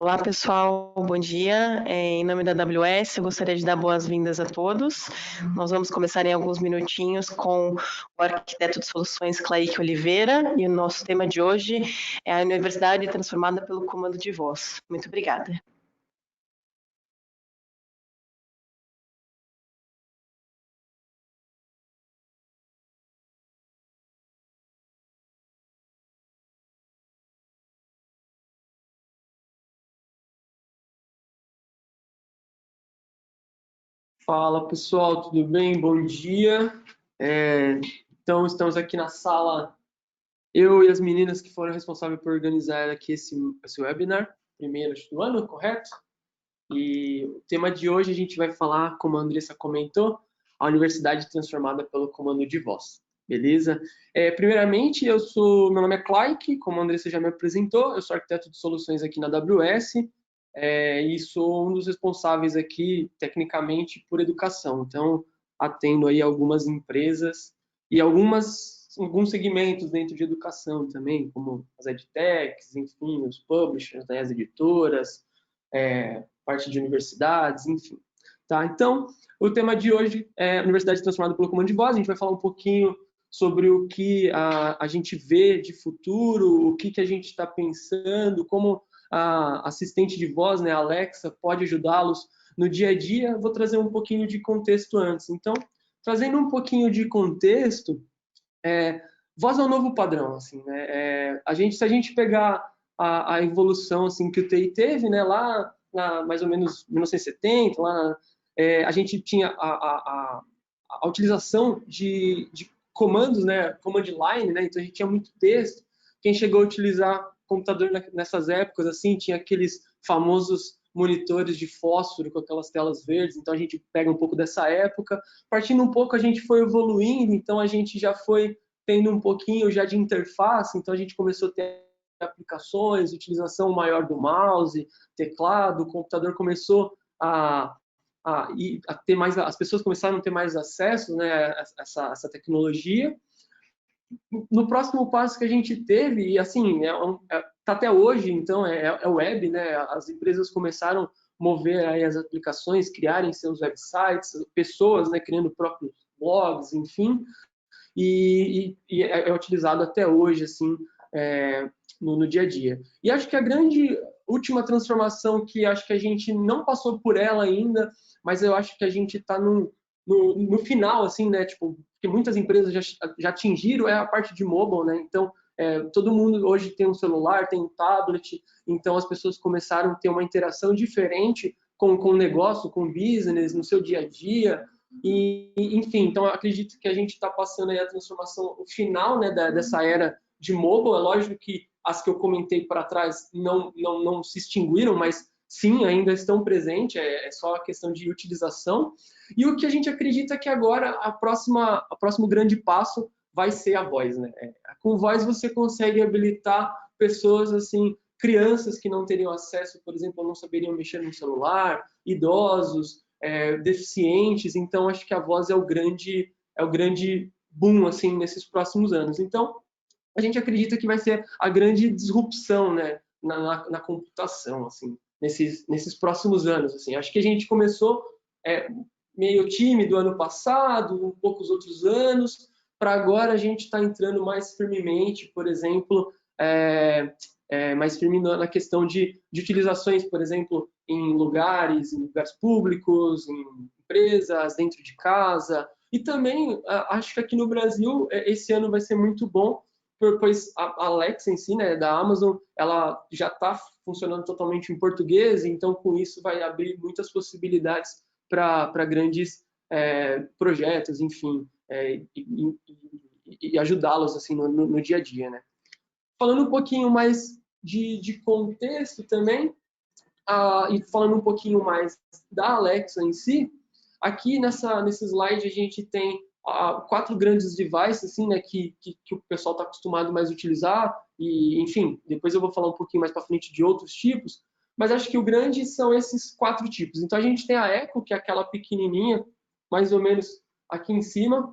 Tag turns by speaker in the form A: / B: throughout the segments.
A: Olá, pessoal, bom dia. Em nome da AWS, eu gostaria de dar boas-vindas a todos. Nós vamos começar em alguns minutinhos com o arquiteto de soluções Claique Oliveira e o nosso tema de hoje é a Universidade transformada pelo comando de voz. Muito obrigada.
B: Fala pessoal, tudo bem? Bom dia. Então estamos aqui na sala, eu e as meninas que foram responsáveis por organizar aqui esse webinar, primeiro do ano, correto? E o tema de hoje a gente vai falar, como a Andressa comentou, a universidade transformada pelo comando de voz, beleza? Primeiramente, meu nome é Claique, como a Andressa já me apresentou, eu sou arquiteto de soluções aqui na AWS, e sou um dos responsáveis aqui, tecnicamente, por educação. Então, atendo aí algumas empresas e alguns segmentos dentro de educação também, como as edtechs, enfim, os publishers, né, as editoras, parte de universidades, enfim. Tá? Então, o tema de hoje é Universidade Transformada pelo Comando de Voz. A gente vai falar um pouquinho sobre o que a gente vê de futuro, o que a gente está pensando, como a assistente de voz, né, a Alexa, pode ajudá-los no dia a dia. Vou trazer um pouquinho de contexto antes. Então, trazendo um pouquinho de contexto, voz é o novo padrão, assim, né? Se a gente pegar a evolução assim que o TI teve, né, lá mais ou menos 1970, a gente tinha a utilização de comandos, né, command line, né? Então a gente tinha muito texto. Quem chegou a utilizar computador nessas épocas assim tinha aqueles famosos monitores de fósforo com aquelas telas verdes. Então a gente pega um pouco dessa época. Partindo um pouco, a gente foi evoluindo. Então a gente já foi tendo um pouquinho já de interface. Então a gente começou a ter aplicações, utilização maior do mouse, teclado. O computador começou a ter mais, as pessoas começaram a ter mais acesso, né, a essa tecnologia. No próximo passo que a gente teve, e assim, tá até hoje, então, é web, né, as empresas começaram a mover aí as aplicações, criarem seus websites, pessoas, né, criando próprios blogs, enfim, e é utilizado até hoje, assim, no dia a dia. E acho que a grande última transformação que acho que a gente não passou por ela ainda, mas eu acho que a gente está no final, assim, né? Tipo, que muitas empresas já atingiram é a parte de mobile, né? Então, todo mundo hoje tem um celular, tem um tablet, então as pessoas começaram a ter uma interação diferente com o negócio, com o business, no seu dia a dia. E, enfim, então acredito que a gente está passando aí a transformação, o final, né, dessa era de mobile. É lógico que as que eu comentei para trás não se extinguiram, mas sim, ainda estão presentes, é só a questão de utilização. E o que a gente acredita é que agora o próximo grande passo vai ser a voz, né? Com voz você consegue habilitar pessoas assim, crianças que não teriam acesso, por exemplo, não saberiam mexer no celular, idosos, deficientes. Então acho que a voz é o grande boom assim nesses próximos anos. Então a gente acredita que vai ser a grande disrupção, né, na computação, assim, nesses próximos anos. Assim. Acho que a gente começou meio tímido ano passado, um pouco os outros anos, para agora a gente está entrando mais firmemente, por exemplo, mais firme na questão de utilizações, por exemplo, em lugares públicos, em empresas, dentro de casa. E também acho que aqui no Brasil esse ano vai ser muito bom, pois a Alexa em si, né, da Amazon, ela já está funcionando totalmente em português, então com isso vai abrir muitas possibilidades para grandes projetos, enfim, e ajudá-los assim no dia a dia, né? Falando um pouquinho mais de contexto também, e falando um pouquinho mais da Alexa em si, aqui nesse slide a gente tem 4 grandes devices assim, né, que o pessoal está acostumado mais a utilizar, e enfim, depois eu vou falar um pouquinho mais para frente de outros tipos, mas acho que o grande são esses 4 tipos. Então a gente tem a Echo, que é aquela pequenininha, mais ou menos aqui em cima,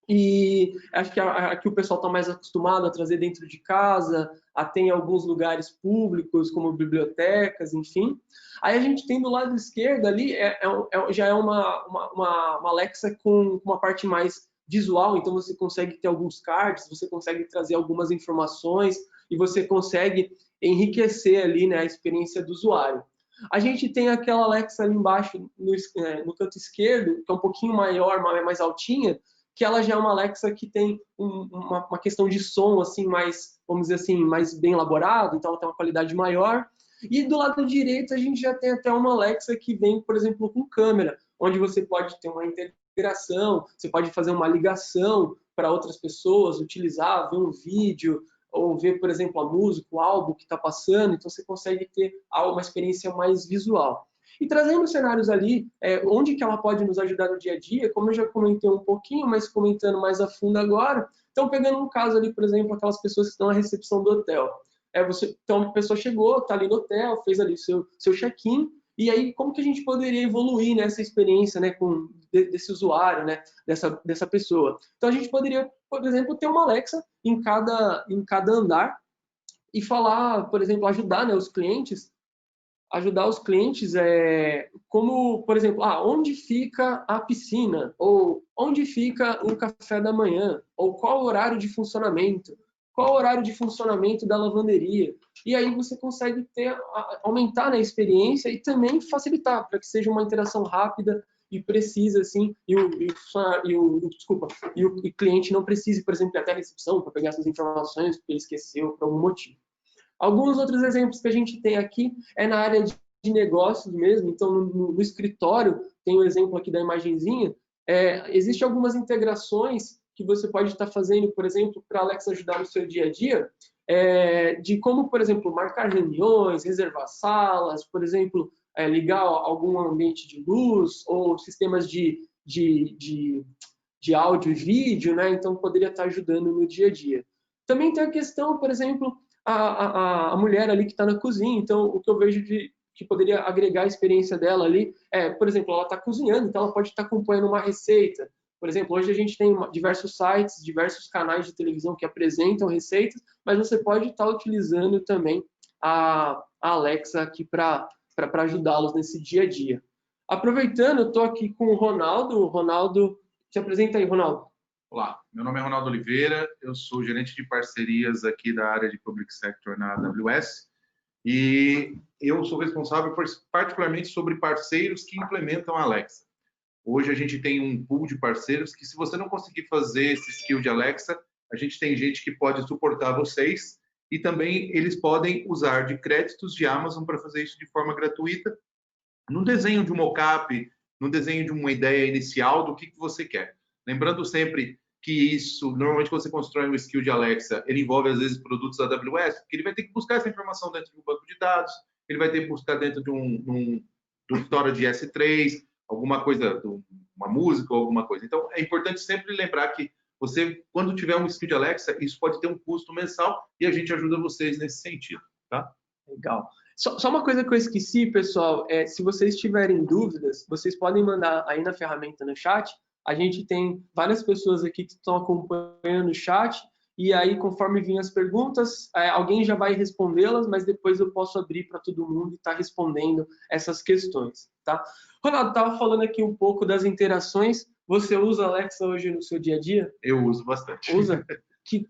B: E acho que aqui o pessoal está mais acostumado a trazer dentro de casa, a ter em alguns lugares públicos, como bibliotecas, enfim. Aí a gente tem do lado esquerdo ali, já é uma Alexa com uma parte mais visual, então você consegue ter alguns cards, você consegue trazer algumas informações e você consegue enriquecer ali, né, a experiência do usuário. A gente tem aquela Alexa ali embaixo, no canto esquerdo, que é um pouquinho maior, mais altinha, que ela já é uma Alexa que tem uma questão de som, assim, mais, vamos dizer assim, mais bem elaborado, então ela tem uma qualidade maior. E do lado direito a gente já tem até uma Alexa que vem, por exemplo, com câmera, onde você pode ter uma integração, você pode fazer uma ligação para outras pessoas, utilizar, ver um vídeo, ou ver, por exemplo, a música, o álbum que está passando, então você consegue ter uma experiência mais visual. E trazendo cenários ali, onde que ela pode nos ajudar no dia a dia, como eu já comentei um pouquinho, mas comentando mais a fundo agora, então pegando um caso ali, por exemplo, aquelas pessoas que estão na recepção do hotel. Então a pessoa chegou, está ali no hotel, fez ali seu check-in, e aí como que a gente poderia evoluir nessa experiência, né, desse usuário, né, dessa pessoa? Então a gente poderia, por exemplo, ter uma Alexa em cada andar e falar, por exemplo, ajudar, né, ajudar os clientes como, por exemplo, onde fica a piscina, ou onde fica o café da manhã, ou qual o horário de funcionamento, qual o horário de funcionamento da lavanderia. E aí você consegue aumentar, né, a experiência e também facilitar para que seja uma interação rápida e precisa, assim, e o cliente não precise, por exemplo, ir até a recepção para pegar essas informações porque ele esqueceu por algum motivo. Alguns outros exemplos que a gente tem aqui na área de negócios mesmo. Então, no escritório, tem um exemplo aqui da imagenzinha, existem algumas integrações que você pode estar fazendo, por exemplo, para a Alexa ajudar no seu dia a dia, de como, por exemplo, marcar reuniões, reservar salas, por exemplo, ligar algum ambiente de luz ou sistemas de áudio e vídeo, né? Então, poderia estar ajudando no dia a dia. Também tem a questão, por exemplo, a mulher ali que está na cozinha. Então, o que eu vejo que poderia agregar a experiência dela ali por exemplo, ela está cozinhando, então ela pode estar acompanhando uma receita. Por exemplo, hoje a gente tem diversos sites, diversos canais de televisão que apresentam receitas, mas você pode estar utilizando também a Alexa aqui para ajudá-los nesse dia a dia. Aproveitando, eu estou aqui com o Ronaldo. O Ronaldo, se apresenta aí, Ronaldo.
C: Olá, meu nome é Ronaldo Oliveira, eu sou gerente de parcerias aqui da área de Public Sector na AWS e eu sou responsável particularmente sobre parceiros que implementam a Alexa. Hoje a gente tem um pool de parceiros que, se você não conseguir fazer esse skill de Alexa, a gente tem gente que pode suportar vocês e também eles podem usar de créditos de Amazon para fazer isso de forma gratuita, no desenho de um mockup, no desenho de uma ideia inicial do que você quer. Lembrando sempre que isso, normalmente quando você constrói um skill de Alexa, ele envolve às vezes produtos da AWS, porque ele vai ter que buscar essa informação dentro de um banco de dados, ele vai ter que buscar dentro de um storage S3, alguma coisa, uma música ou alguma coisa. Então, é importante sempre lembrar que você, quando tiver um skill de Alexa, isso pode ter um custo mensal e a gente ajuda vocês nesse sentido, tá?
B: Legal. Só uma coisa que eu esqueci, pessoal, se vocês tiverem dúvidas, vocês podem mandar aí na ferramenta no chat. A gente tem várias pessoas aqui que estão acompanhando o chat, e aí, conforme vinham as perguntas, alguém já vai respondê-las, mas depois eu posso abrir para todo mundo e estar respondendo essas questões, tá? Ronaldo, estava falando aqui um pouco das interações. Você usa a Alexa hoje no seu dia a dia?
C: Eu uso bastante.
B: Usa?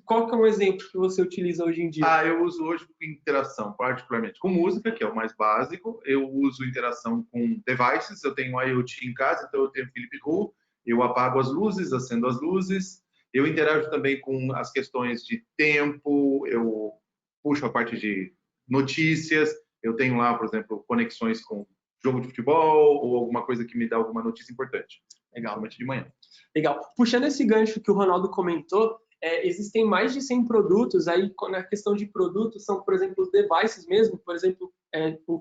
B: Qual que é um exemplo que você utiliza hoje em dia?
C: Eu uso hoje interação, particularmente com música, que é o mais básico. Eu uso interação com devices. Eu tenho IoT em casa, então eu tenho Philips Hue. Eu apago as luzes, acendo as luzes. Eu interajo também com as questões de tempo. Eu puxo a parte de notícias. Eu tenho lá, por exemplo, conexões com jogo de futebol ou alguma coisa que me dá alguma notícia importante.
B: Legal.
C: Somente de manhã.
B: Legal. Puxando esse gancho que o Ronaldo comentou, existem mais de 100 produtos. Aí, na questão de produtos, são, por exemplo, os devices mesmo. Por exemplo,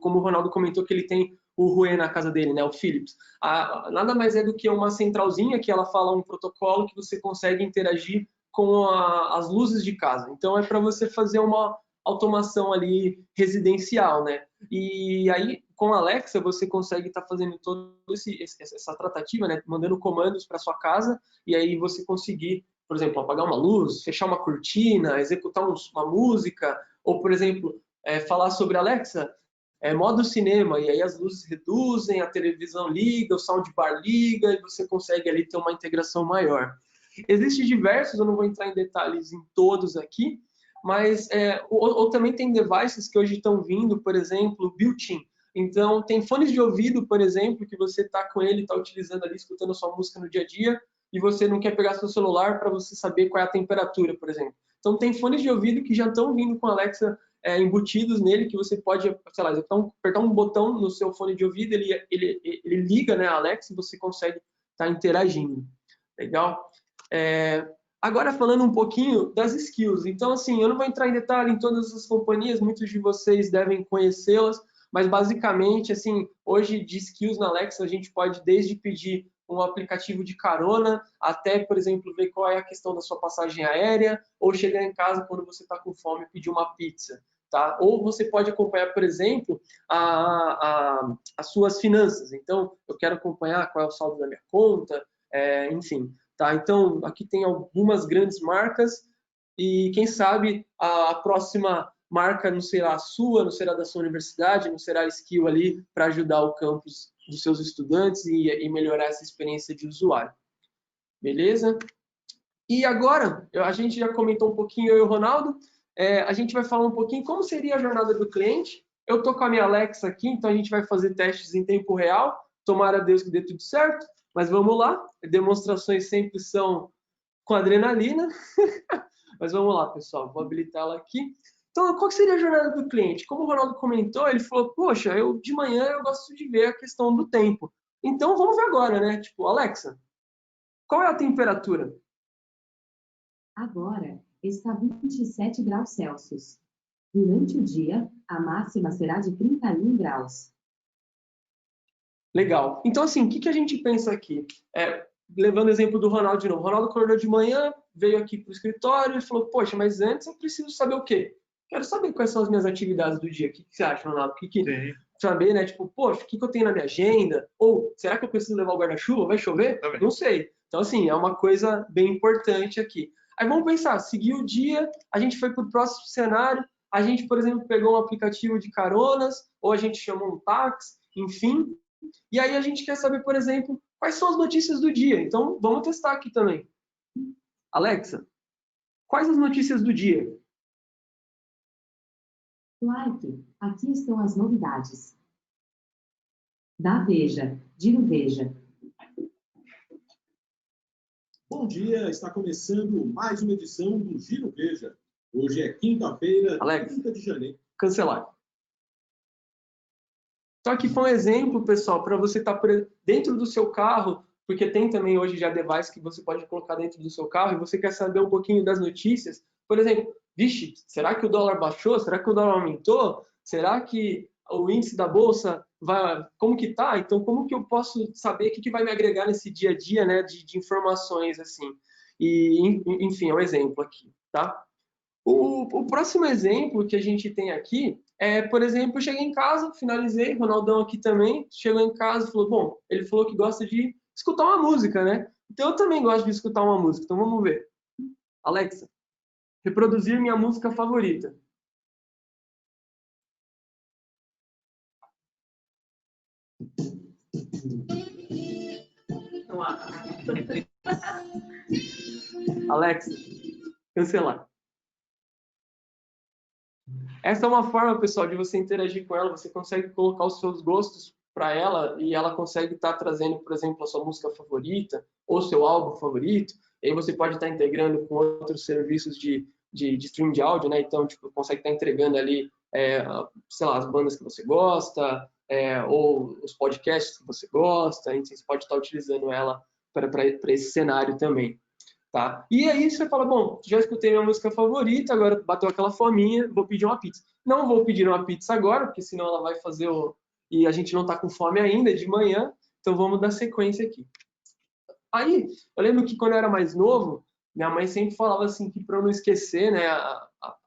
B: como o Ronaldo comentou que ele tem o Hue na casa dele, né, o Philips. Nada mais é do que uma centralzinha que ela fala um protocolo que você consegue interagir com as luzes de casa. Então, é para você fazer uma automação ali residencial, né? E aí, com a Alexa você consegue estar fazendo toda essa tratativa, né? Mandando comandos para sua casa, e aí você conseguir, por exemplo, apagar uma luz, fechar uma cortina, executar uma música, ou, por exemplo, falar sobre Alexa, modo cinema, e aí as luzes reduzem, a televisão liga, o soundbar liga, e você consegue ali ter uma integração maior. Existem diversos, eu não vou entrar em detalhes em todos aqui, mas ou também tem devices que hoje estão vindo, por exemplo, built-in. Então, tem fones de ouvido, por exemplo, que você está com ele, está utilizando ali, escutando a sua música no dia a dia, e você não quer pegar seu celular para você saber qual é a temperatura, por exemplo. Então, tem fones de ouvido que já estão vindo com a Alexa embutidos nele, que você pode, sei lá, apertar um botão no seu fone de ouvido, ele liga, né, a Alexa, e você consegue estar interagindo. Legal? Agora, falando um pouquinho das skills. Então, assim, eu não vou entrar em detalhe em todas as companhias, muitos de vocês devem conhecê-las, mas, basicamente, assim, hoje, de skills na Alexa, a gente pode desde pedir um aplicativo de carona, até, por exemplo, ver qual é a questão da sua passagem aérea, ou chegar em casa quando você está com fome e pedir uma pizza. Tá? Ou você pode acompanhar, por exemplo, as suas finanças. Então, eu quero acompanhar qual é o saldo da minha conta, enfim. Tá? Então, aqui tem algumas grandes marcas e, quem sabe, a próxima marca não será a sua, não será da sua universidade, não será a skill ali para ajudar o campus dos seus estudantes e melhorar essa experiência de usuário. Beleza? E agora, a gente já comentou um pouquinho, eu e o Ronaldo, a gente vai falar um pouquinho como seria a jornada do cliente. Eu estou com a minha Alexa aqui, então a gente vai fazer testes em tempo real. Tomara a Deus que dê tudo certo, mas vamos lá. Demonstrações sempre são com adrenalina. Mas vamos lá, pessoal, vou habilitá-la aqui. Então, qual seria a jornada do cliente? Como o Ronaldo comentou, ele falou, poxa, de manhã eu gosto de ver a questão do tempo. Então, vamos ver agora, né? Tipo, Alexa, qual é a temperatura?
D: Agora está 27 graus Celsius. Durante o dia, a máxima será de 31 graus.
B: Legal. Então, assim, o que a gente pensa aqui? Levando o exemplo do Ronaldo de novo. O Ronaldo acordou de manhã, veio aqui para o escritório e falou, poxa, mas antes eu preciso saber o quê? Quero saber quais são as minhas atividades do dia. O que você acha, Ronaldo? Saber, né? Tipo, poxa, o que eu tenho na minha agenda? Ou, será que eu preciso levar o guarda-chuva? Vai chover?
C: Também.
B: Não sei. Então, assim, é uma coisa bem importante aqui. Aí vamos pensar, seguir o dia, a gente foi para o próximo cenário, a gente, por exemplo, pegou um aplicativo de caronas, ou a gente chamou um táxi, enfim. E aí a gente quer saber, por exemplo, quais são as notícias do dia. Então, vamos testar aqui também. Alexa, quais as notícias do dia?
D: Like, aqui estão as novidades. Da Veja, diga Veja.
E: Bom dia, está começando mais uma edição do Giro Veja. Hoje é quinta-feira, 30 de janeiro.
B: Cancelar. Então aqui foi um exemplo, pessoal, para você estar dentro do seu carro, porque tem também hoje já device que você pode colocar dentro do seu carro e você quer saber um pouquinho das notícias. Por exemplo, vixe, será que o dólar baixou? Será que o dólar aumentou? Será que o índice da bolsa vai, como que tá? Então, como que eu posso saber o que vai me agregar nesse dia a dia, né, de informações assim? E, enfim, é um exemplo aqui, tá? O próximo exemplo que a gente tem aqui por exemplo, eu cheguei em casa, finalizei, Ronaldão aqui também, chegou em casa e falou, bom, ele falou que gosta de escutar uma música, né? Então eu também gosto de escutar uma música, então vamos ver. Alexa, reproduzir minha música favorita. Alexa, cancelar. Essa é uma forma, pessoal, de você interagir com ela. Você consegue colocar os seus gostos para ela e ela consegue estar trazendo, por exemplo, a sua música favorita ou seu álbum favorito. E aí você pode estar integrando com outros serviços de stream de áudio, né? Então, tipo, consegue estar entregando ali, sei lá, as bandas que você gosta, ou os podcasts que você gosta. Então, você pode estar utilizando ela para esse cenário também. Tá? E aí você fala, bom, já escutei minha música favorita, agora bateu aquela fominha, vou pedir uma pizza. Não vou pedir uma pizza agora, porque senão ela vai fazer e a gente não está com fome ainda, de manhã, então vamos dar sequência aqui. Aí, eu lembro que quando eu era mais novo, Minha mãe sempre falava assim que para eu não esquecer, né,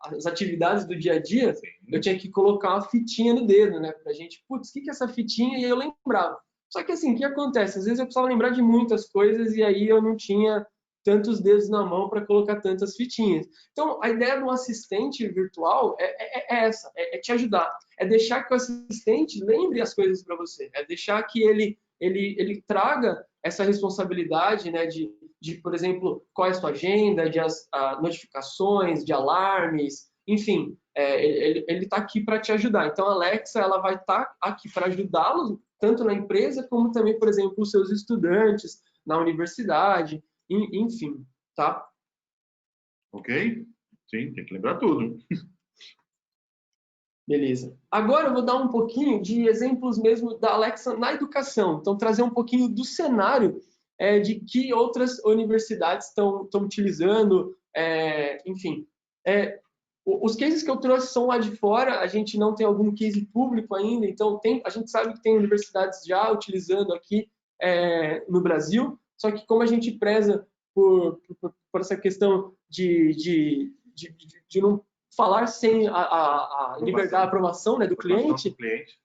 B: as atividades do dia a dia, eu tinha que colocar uma fitinha no dedo, né, pra gente, putz, o que é essa fitinha? E aí eu lembrava. Só que assim, o que acontece? Às vezes eu precisava lembrar de muitas coisas e aí eu não tinha tantos dedos na mão para colocar tantas fitinhas. Então, a ideia do assistente virtual é essa, é te ajudar, é deixar que o assistente lembre as coisas para você, é deixar que ele traga essa responsabilidade, né, de, por exemplo, qual é a sua agenda, de notificações, de alarmes, enfim, ele está aqui para te ajudar. Então, a Alexa ela vai estar aqui para ajudá-los, tanto na empresa, como também, por exemplo, os seus estudantes na universidade, enfim, tá?
C: Ok? Sim, tem que lembrar tudo.
B: Beleza. Agora eu vou dar um pouquinho de exemplos mesmo da Alexa na educação. Então, trazer um pouquinho do cenário de que outras universidades estão utilizando, enfim. Os cases que eu trouxe são lá de fora, a gente não tem algum case público ainda, então a gente sabe que tem universidades já utilizando aqui no Brasil, só que como a gente preza por essa questão de não falar sem a liberdade, a aprovação, né, do cliente.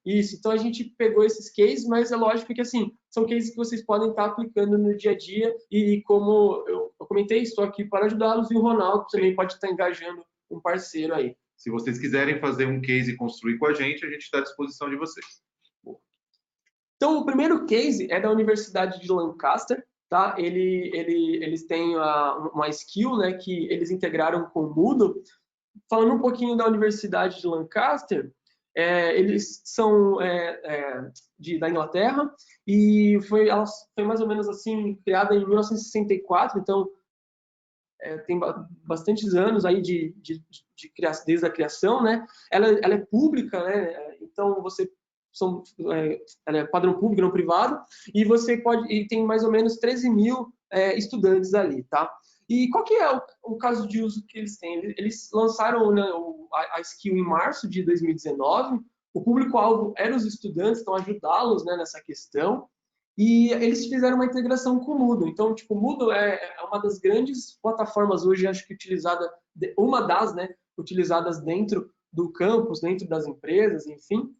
B: Isso, então a gente pegou esses cases, mas é lógico que assim, são cases que vocês podem estar aplicando no dia a dia e como eu comentei, estou aqui para ajudá-los e o Ronaldo também pode estar engajando um parceiro aí.
C: Se vocês quiserem fazer um case e construir com a gente está à disposição de vocês.
B: Então, o primeiro case é da Universidade de Lancaster, tá? Eles têm uma skill, né, que eles integraram com o Moodle. Falando um pouquinho da Universidade de Lancaster, eles são da Inglaterra e ela foi mais ou menos assim criada em 1964, então tem bastantes anos aí desde a criação, né? Ela é pública, né? Então ela é padrão público, não privado, e tem mais ou menos 13 mil estudantes ali, tá? E qual que é o caso de uso que eles têm? Eles lançaram, né, a skill em março de 2019, o público-alvo era os estudantes, então ajudá-los, né, nessa questão, e eles fizeram uma integração com o Moodle. Então, tipo, o Moodle é uma das grandes plataformas hoje, acho que uma das, né, utilizadas dentro do campus, dentro das empresas, enfim.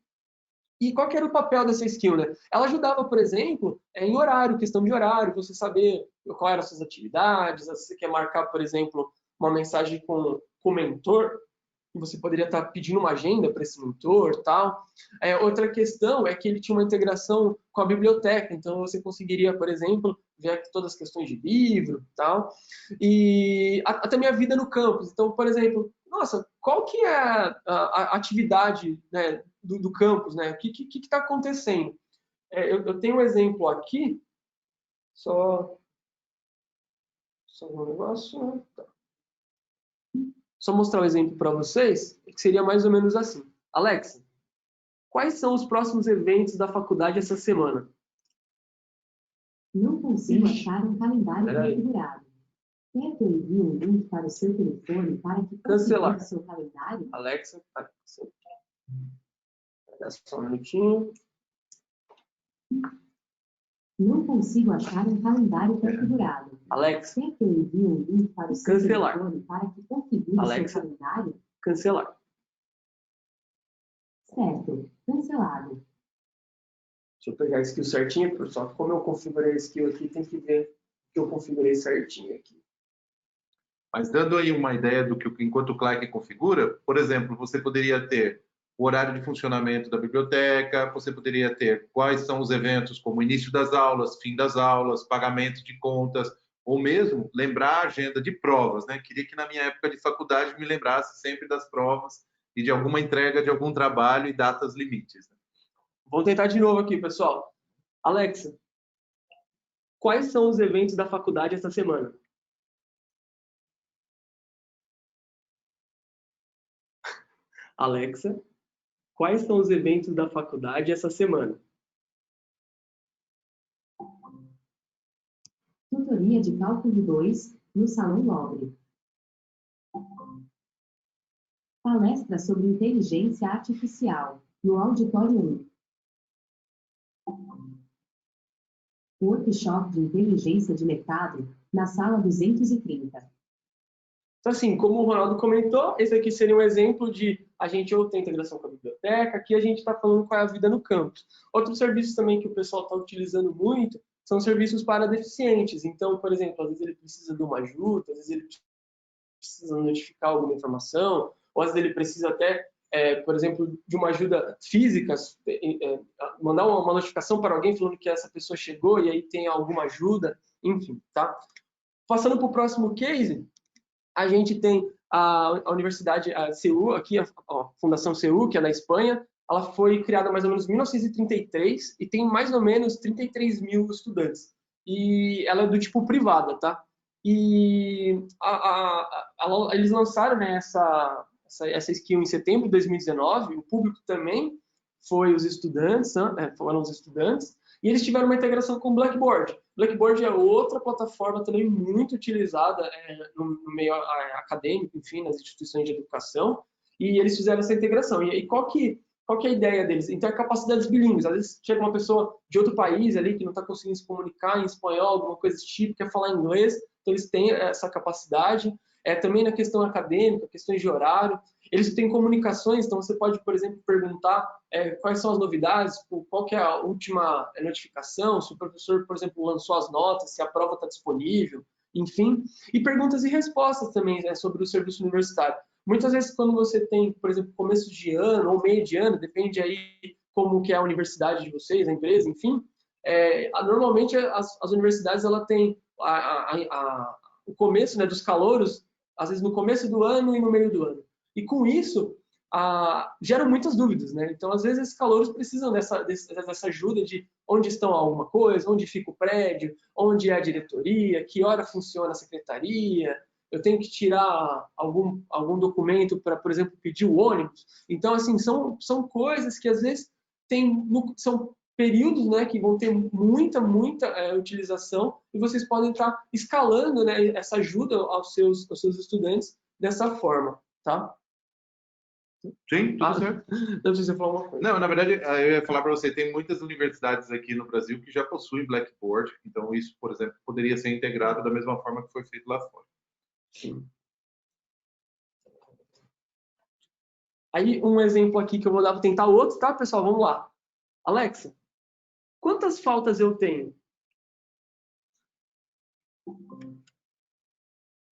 B: E qual que era o papel dessa skill, né? Ela ajudava, por exemplo, em horário, questão de horário, você saber qual eram as suas atividades, se você quer marcar, por exemplo, uma mensagem com o mentor, você poderia estar pedindo uma agenda para esse mentor, tal. Outra questão é que ele tinha uma integração com a biblioteca, então você conseguiria, por exemplo, ver todas as questões de livro, tal. E até minha vida no campus. Então, por exemplo, nossa, qual que é a atividade, né, do campus, né? O que está acontecendo? Eu tenho um exemplo aqui, só um negócio. Tá. Só mostrar um exemplo para vocês, que seria mais ou menos assim. Alexa, quais são os próximos eventos da faculdade essa semana?
D: Não consigo achar um calendário configurado. Quer que eu envie um link para o seu telefone para que
B: cancelar
D: o seu calendário?
B: Alexa, só um minutinho.
D: Não consigo achar um calendário configurado.
B: Alexa,
D: quer que eu envie um link para o seu telefone para que configure o seu calendário?
B: Cancelar.
D: Certo, cancelado.
B: Deixa eu pegar a skill certinha, pessoal. Como eu configurei a skill aqui, tem que ver que eu configurei certinho aqui.
C: Mas dando aí uma ideia do que enquanto o Clark configura, por exemplo, você poderia ter o horário de funcionamento da biblioteca, você poderia ter quais são os eventos, como início das aulas, fim das aulas, pagamento de contas, ou mesmo lembrar a agenda de provas, né? Queria que na minha época de faculdade me lembrasse sempre das provas e de alguma entrega de algum trabalho e datas limites. Né?
B: Vou tentar de novo aqui, pessoal. Alexa, quais são os eventos da faculdade esta semana? Alexa, quais são os eventos da faculdade essa semana?
D: Tutoria de cálculo 2, no Salão Nobre. Palestra sobre inteligência artificial, no Auditório 1. Workshop de inteligência de mercado na sala 230.
B: Então, assim, como o Ronaldo comentou, esse aqui seria um exemplo de a gente ou tem integração com a biblioteca, aqui a gente está falando qual é a vida no campus. Outros serviços também que o pessoal está utilizando muito são serviços para deficientes. Então, por exemplo, às vezes ele precisa de uma ajuda, às vezes ele precisa notificar alguma informação, ou às vezes ele precisa até, por exemplo, de uma ajuda física, mandar uma notificação para alguém falando que essa pessoa chegou e aí tem alguma ajuda, enfim, tá? Passando para o próximo case, a gente tem a Universidade a CEU, aqui, a Fundação CEU, que é na Espanha. Ela foi criada mais ou menos em 1933 e tem mais ou menos 33 mil estudantes. E ela é do tipo privada, tá? E eles lançaram, né, essa skill em setembro de 2019. O público também foram os estudantes, e eles tiveram uma integração com o Blackboard. Blackboard é outra plataforma também muito utilizada no meio acadêmico, enfim, nas instituições de educação, e eles fizeram essa integração. E qual que é a ideia deles? Então, é capacidades bilíngues. Às vezes chega uma pessoa de outro país ali que não está conseguindo se comunicar em espanhol, alguma coisa desse tipo, quer falar inglês, então eles têm essa capacidade. Também na questão acadêmica, questões de horário. Eles têm comunicações, então você pode, por exemplo, perguntar quais são as novidades, qual que é a última notificação, se o professor, por exemplo, lançou as notas, se a prova está disponível, enfim. E perguntas e respostas também sobre o serviço universitário. Muitas vezes, quando você tem, por exemplo, começo de ano ou meio de ano, depende aí como que é a universidade de vocês, a empresa, enfim, normalmente as universidades ela tem o começo, né, dos calouros, às vezes no começo do ano e no meio do ano. E com isso, geram muitas dúvidas, né? Então, às vezes, esses calouros precisam dessa ajuda de onde estão alguma coisa, onde fica o prédio, onde é a diretoria, que hora funciona a secretaria, eu tenho que tirar algum documento para, por exemplo, pedir o ônibus. Então, assim, são coisas que, às vezes, são períodos, né, que vão ter muita utilização e vocês podem estar escalando, né, essa ajuda aos seus estudantes dessa forma, tá?
C: Sim, tudo certo.
B: Não sei se você falar uma coisa.
C: Não, na verdade, eu ia falar para você, tem muitas universidades aqui no Brasil que já possuem Blackboard, então isso, por exemplo, poderia ser integrado da mesma forma que foi feito lá fora.
B: Sim. Aí, um exemplo aqui que eu vou dar para tentar outro, tá, pessoal? Vamos lá. Alexa, quantas faltas eu tenho?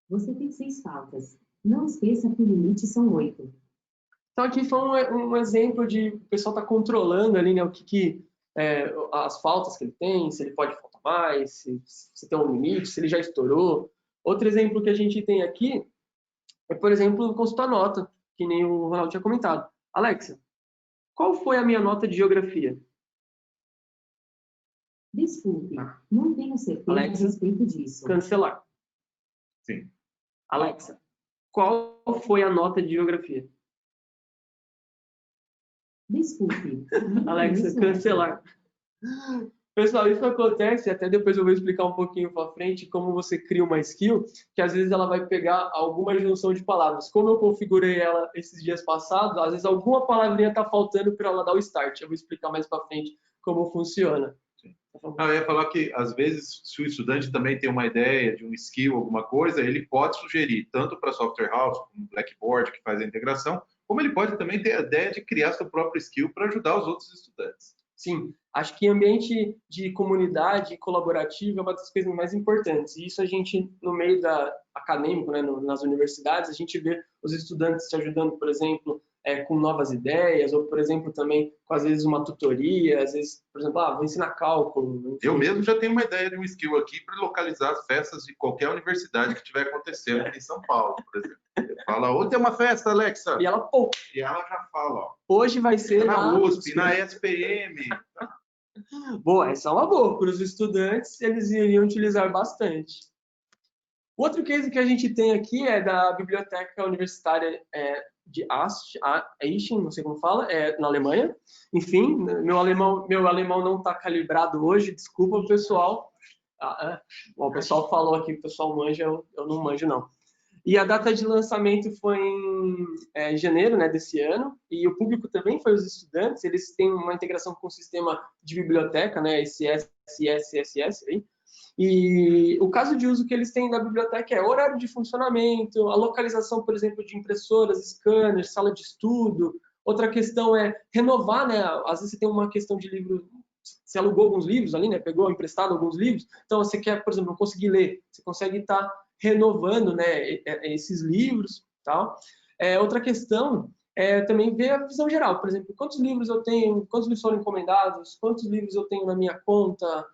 D: Você tem 6 faltas. Não esqueça que o limite são 8.
B: Então, aqui foi um exemplo de o pessoal está controlando ali, né, as faltas que ele tem, se ele pode faltar mais, se tem um limite, se ele já estourou. Outro exemplo que a gente tem aqui é, por exemplo, consultar nota, que nem o Ronaldo tinha comentado. Alexa, qual foi a minha nota de geografia?
D: Desculpe, não tenho certeza
B: Alexa,
D: a respeito disso.
B: Cancelar.
C: Sim.
B: Alexa, qual foi a nota de geografia?
D: Desculpe.
B: Alexa, cancelar. Pessoal, isso acontece, até depois eu vou explicar um pouquinho para frente como você cria uma skill, que às vezes ela vai pegar alguma junção de palavras. Como eu configurei ela esses dias passados, às vezes alguma palavrinha está faltando para ela dar o start. Eu vou explicar mais para frente como funciona.
C: Eu ia falar que, às vezes, se o estudante também tem uma ideia de um skill, alguma coisa, ele pode sugerir, tanto para software house, como Blackboard, que faz a integração, como ele pode também ter a ideia de criar seu próprio skill para ajudar os outros estudantes.
B: Sim, acho que ambiente de comunidade colaborativo é uma das coisas mais importantes. E isso a gente, no meio acadêmico, né, nas universidades, a gente vê os estudantes se ajudando, por exemplo, com novas ideias, ou, por exemplo, também com, às vezes, uma tutoria, às vezes, por exemplo, vou ensinar cálculo. Enfim.
C: Eu mesmo já tenho uma ideia de um skill aqui para localizar as festas de qualquer universidade que estiver acontecendo aqui em São Paulo, por exemplo. Fala, onde tem uma festa, Alexa?
B: E ela
C: já fala, ó.
B: Hoje vai ser
C: na USP, na SPM.
B: Boa, essa é uma boa. Para os estudantes, eles iriam utilizar bastante. Outro case que a gente tem aqui é da Biblioteca Universitária de Aachen, não sei como fala, na Alemanha. Enfim, meu alemão não está calibrado hoje, desculpa, pessoal. O pessoal falou aqui que o pessoal manja, eu não manjo, não. E a data de lançamento foi em janeiro, né, desse ano, e o público também foi os estudantes. Eles têm uma integração com o sistema de biblioteca, né, esse SSSS aí. E o caso de uso que eles têm da biblioteca é horário de funcionamento, a localização, por exemplo, de impressoras, scanners, sala de estudo. Outra questão é renovar, né? Às vezes você tem uma questão de livro, você alugou alguns livros ali, né? Pegou emprestado alguns livros, então você quer, por exemplo, não conseguir ler, você consegue estar renovando, né, esses livros, tal. Outra questão é também ver a visão geral, por exemplo, quantos livros eu tenho, quantos livros foram encomendados, quantos livros eu tenho na minha conta,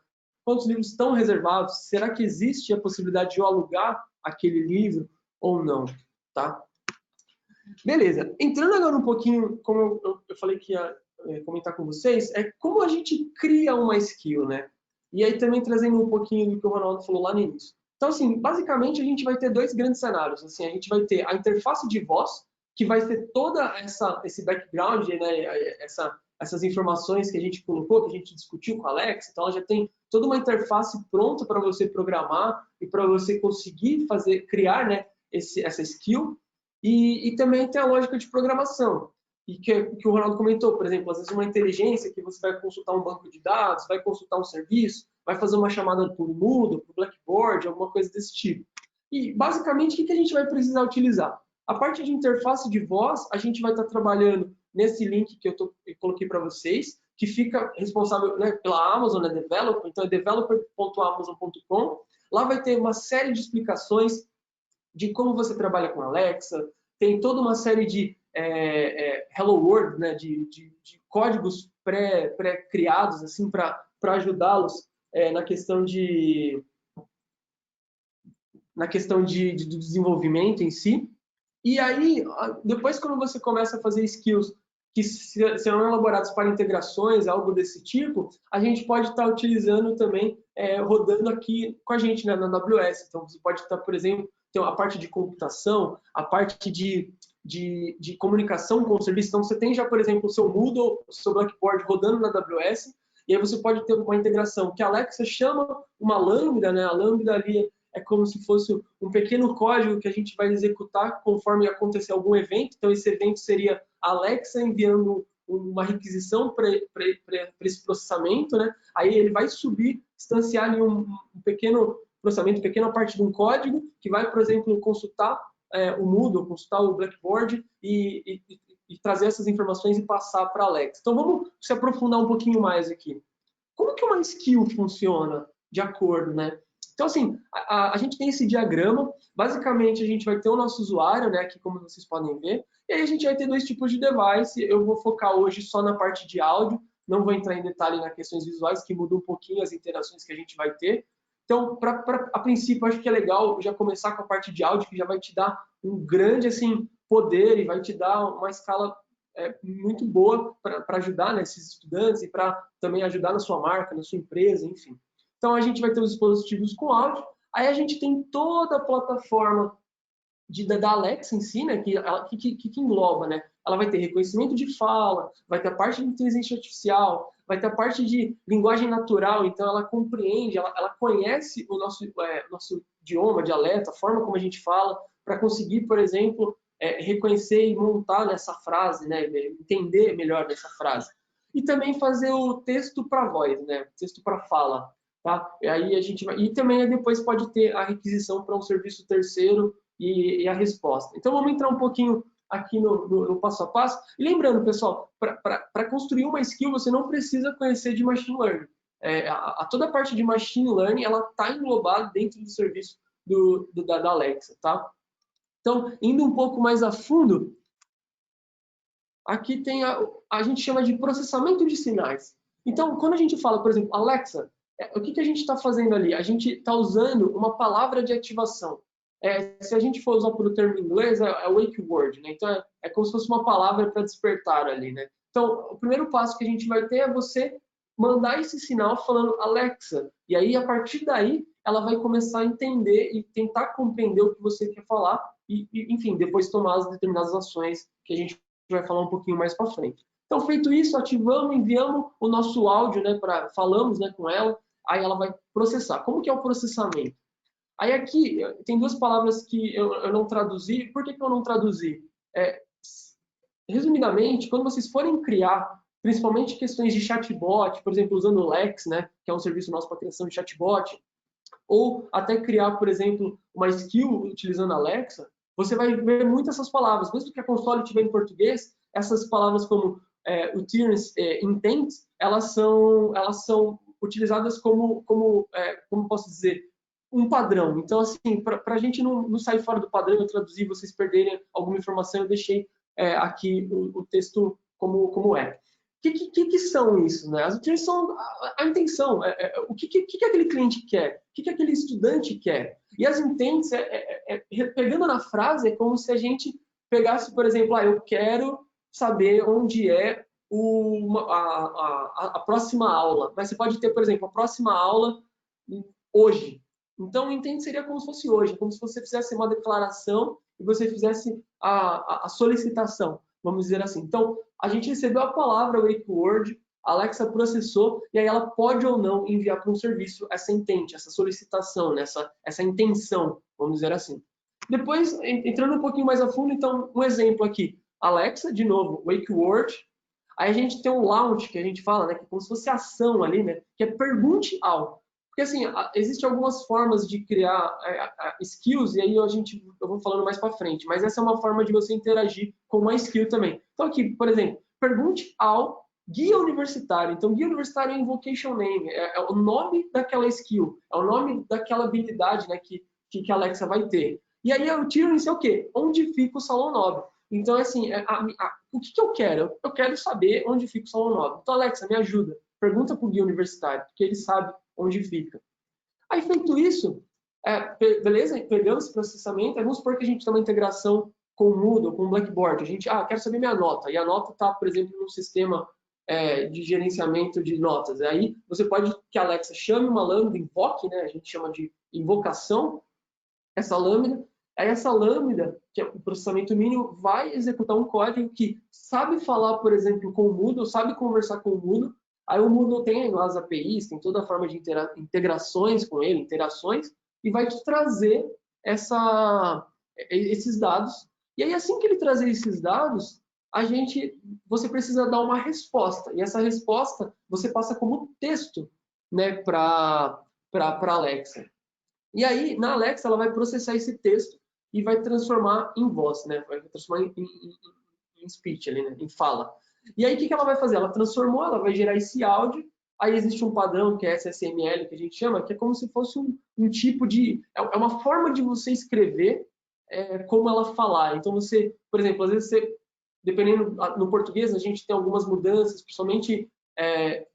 B: quantos livros estão reservados? Será que existe a possibilidade de eu alugar aquele livro ou não? Tá? Beleza. Entrando agora um pouquinho, como eu falei que ia comentar com vocês, é como a gente cria uma skill, né? E aí também trazendo um pouquinho do que o Ronaldo falou lá no início. Então, assim, basicamente a gente vai ter dois grandes cenários. Assim, a gente vai ter a interface de voz, que vai ter toda esse background, né? Essas informações que a gente colocou, que a gente discutiu com a Alexa, então ela já tem toda uma interface pronta para você programar e para você conseguir criar, né, essa skill. E também tem a lógica de programação, e que o Ronaldo comentou, por exemplo, às vezes uma inteligência que você vai consultar um banco de dados, vai consultar um serviço, vai fazer uma chamada por Moodle, por Blackboard, alguma coisa desse tipo. E, basicamente, o que a gente vai precisar utilizar? A parte de interface de voz, a gente vai estar trabalhando nesse link que eu coloquei para vocês, que fica responsável, né, pela Amazon, né, Developer, então é developer.amazon.com. Lá vai ter uma série de explicações de como você trabalha com Alexa, tem toda uma série de Hello World, né, de códigos pré-criados assim, para ajudá-los na questão do desenvolvimento em si. E aí, depois quando você começa a fazer skills que serão elaborados para integrações, algo desse tipo, a gente pode estar utilizando também, rodando aqui com a gente, né, na AWS. Então, você pode estar, por exemplo, tem a parte de computação, a parte de comunicação com o serviço. Então, você tem já, por exemplo, o seu Moodle, o seu Blackboard rodando na AWS, e aí você pode ter uma integração que a Alexa chama uma Lambda, né? A Lambda ali é como se fosse um pequeno código que a gente vai executar conforme acontecer algum evento. Então, esse evento seria a Alexa enviando uma requisição para esse processamento, né? Aí ele vai subir, instanciar ali um pequeno processamento, pequena parte de um código, que vai, por exemplo, consultar o Moodle, consultar o Blackboard e trazer essas informações e passar para a Alexa. Então, vamos se aprofundar um pouquinho mais aqui. Como que uma skill funciona de acordo, né? Então, assim, a gente tem esse diagrama. Basicamente, a gente vai ter o nosso usuário, né, aqui como vocês podem ver, e aí a gente vai ter dois tipos de device. Eu vou focar hoje só na parte de áudio, não vou entrar em detalhe nas questões visuais, que mudam um pouquinho as interações que a gente vai ter. Então, a princípio, acho que é legal já começar com a parte de áudio, que já vai te dar um grande assim, poder e vai te dar uma escala muito boa para ajudar, né, esses estudantes e para também ajudar na sua marca, na sua empresa, enfim. Então, a gente vai ter os dispositivos com áudio, aí a gente tem toda a plataforma da Alexa em si, né, que engloba, né? Ela vai ter reconhecimento de fala, vai ter a parte de inteligência artificial, vai ter a parte de linguagem natural, então ela compreende, ela conhece o nosso idioma, dialeto, a forma como a gente fala, para conseguir, por exemplo, reconhecer e montar nessa frase, né, entender melhor dessa frase. E também fazer o texto para voz, né, texto para fala. Tá? E aí a gente vai, e também depois pode ter a requisição para um serviço terceiro e a resposta. Então vamos entrar um pouquinho aqui no passo a passo. E lembrando, pessoal, para construir uma skill você não precisa conhecer de machine learning. Toda a parte de machine learning ela está englobada dentro do serviço da Alexa, tá? Então indo um pouco mais a fundo, aqui tem a gente chama de processamento de sinais. Então quando a gente fala, por exemplo, Alexa, o que a gente está fazendo ali? A gente está usando uma palavra de ativação. Se a gente for usar por o termo em inglês, é wake word, né? Então, é como se fosse uma palavra para despertar ali, né? Então, o primeiro passo que a gente vai ter é você mandar esse sinal falando Alexa. E aí, a partir daí, ela vai começar a entender e tentar compreender o que você quer falar e enfim, depois tomar as determinadas ações que a gente vai falar um pouquinho mais para frente. Então, feito isso, ativamos, enviamos o nosso áudio, né? Falamos, né, com ela. Aí ela vai processar. Como que é o processamento? Aí aqui tem duas palavras que eu não traduzi. Por que eu não traduzi? Resumidamente, quando vocês forem criar, principalmente questões de chatbot, por exemplo, usando o Lex, né, que é um serviço nosso para criação de chatbot, ou até criar, por exemplo, uma skill utilizando a Alexa, você vai ver muitas essas palavras. Mesmo que a console tiver em português, essas palavras como utterance, intent, elas são utilizadas como posso dizer, um padrão. Então, assim, para a gente não sair fora do padrão, eu traduzir, vocês perderem alguma informação, eu deixei aqui o texto como é. O que são isso? Né? As utilizações são a intenção, o que aquele cliente quer, o que aquele estudante quer. E as intents, pegando na frase, é como se a gente pegasse, por exemplo, eu quero saber onde é a próxima aula. Mas você pode ter, por exemplo, a próxima aula hoje. Então, o intent seria como se fosse hoje, como se você fizesse uma declaração e você fizesse a solicitação, vamos dizer assim. Então, a gente recebeu a palavra wake word, a Alexa processou e aí ela pode ou não enviar para um serviço essa intent, essa solicitação, né? essa intenção, vamos dizer assim. Depois, entrando um pouquinho mais a fundo, então, um exemplo aqui. Alexa, de novo, wake word. Aí a gente tem um launch, que a gente fala, né? Que é como se fosse ação ali, né? Que é pergunte ao. Porque, assim, existem algumas formas de criar skills, e aí eu vou falando mais para frente, mas essa é uma forma de você interagir com uma skill também. Então, aqui, por exemplo, pergunte ao guia universitário. Então, guia universitário é invocation name, é o nome daquela skill, é o nome daquela habilidade, né, que a Alexa vai ter. E aí, o Tyrants é o quê? Onde fica o Salão Nobre? Então, assim, o que eu quero? Eu quero saber onde fica o Salão Nobre. Então, Alexa, me ajuda. Pergunta para o guia universitário, porque ele sabe onde fica. Aí, feito isso, beleza, pegamos esse processamento, vamos supor que a gente tem uma integração com o Moodle, com o Blackboard. A gente, quero saber minha nota. E a nota está, por exemplo, num sistema de gerenciamento de notas. Aí você pode que a Alexa chame uma lambda, invoque, né? A gente chama de invocação, essa lambda. Aí essa lambda, que é o processamento mínimo, vai executar um código que sabe falar, por exemplo, com o Moodle, sabe conversar com o Moodle. Aí o Moodle tem as APIs, tem toda a forma de integrações com ele, interações, e vai te trazer esses dados. E aí, assim que ele trazer esses dados, você precisa dar uma resposta. E essa resposta você passa como texto, né, para Alexa. E aí, na Alexa, ela vai processar esse texto e vai transformar em voz, né? Vai transformar em speech ali, né? Em fala. E aí, o que ela vai fazer? Ela transformou, ela vai gerar esse áudio. Aí existe um padrão, que é SSML, que a gente chama, que é como se fosse um tipo de... É uma forma de você escrever como ela falar. Então, você, por exemplo, às vezes dependendo, no português, a gente tem algumas mudanças, principalmente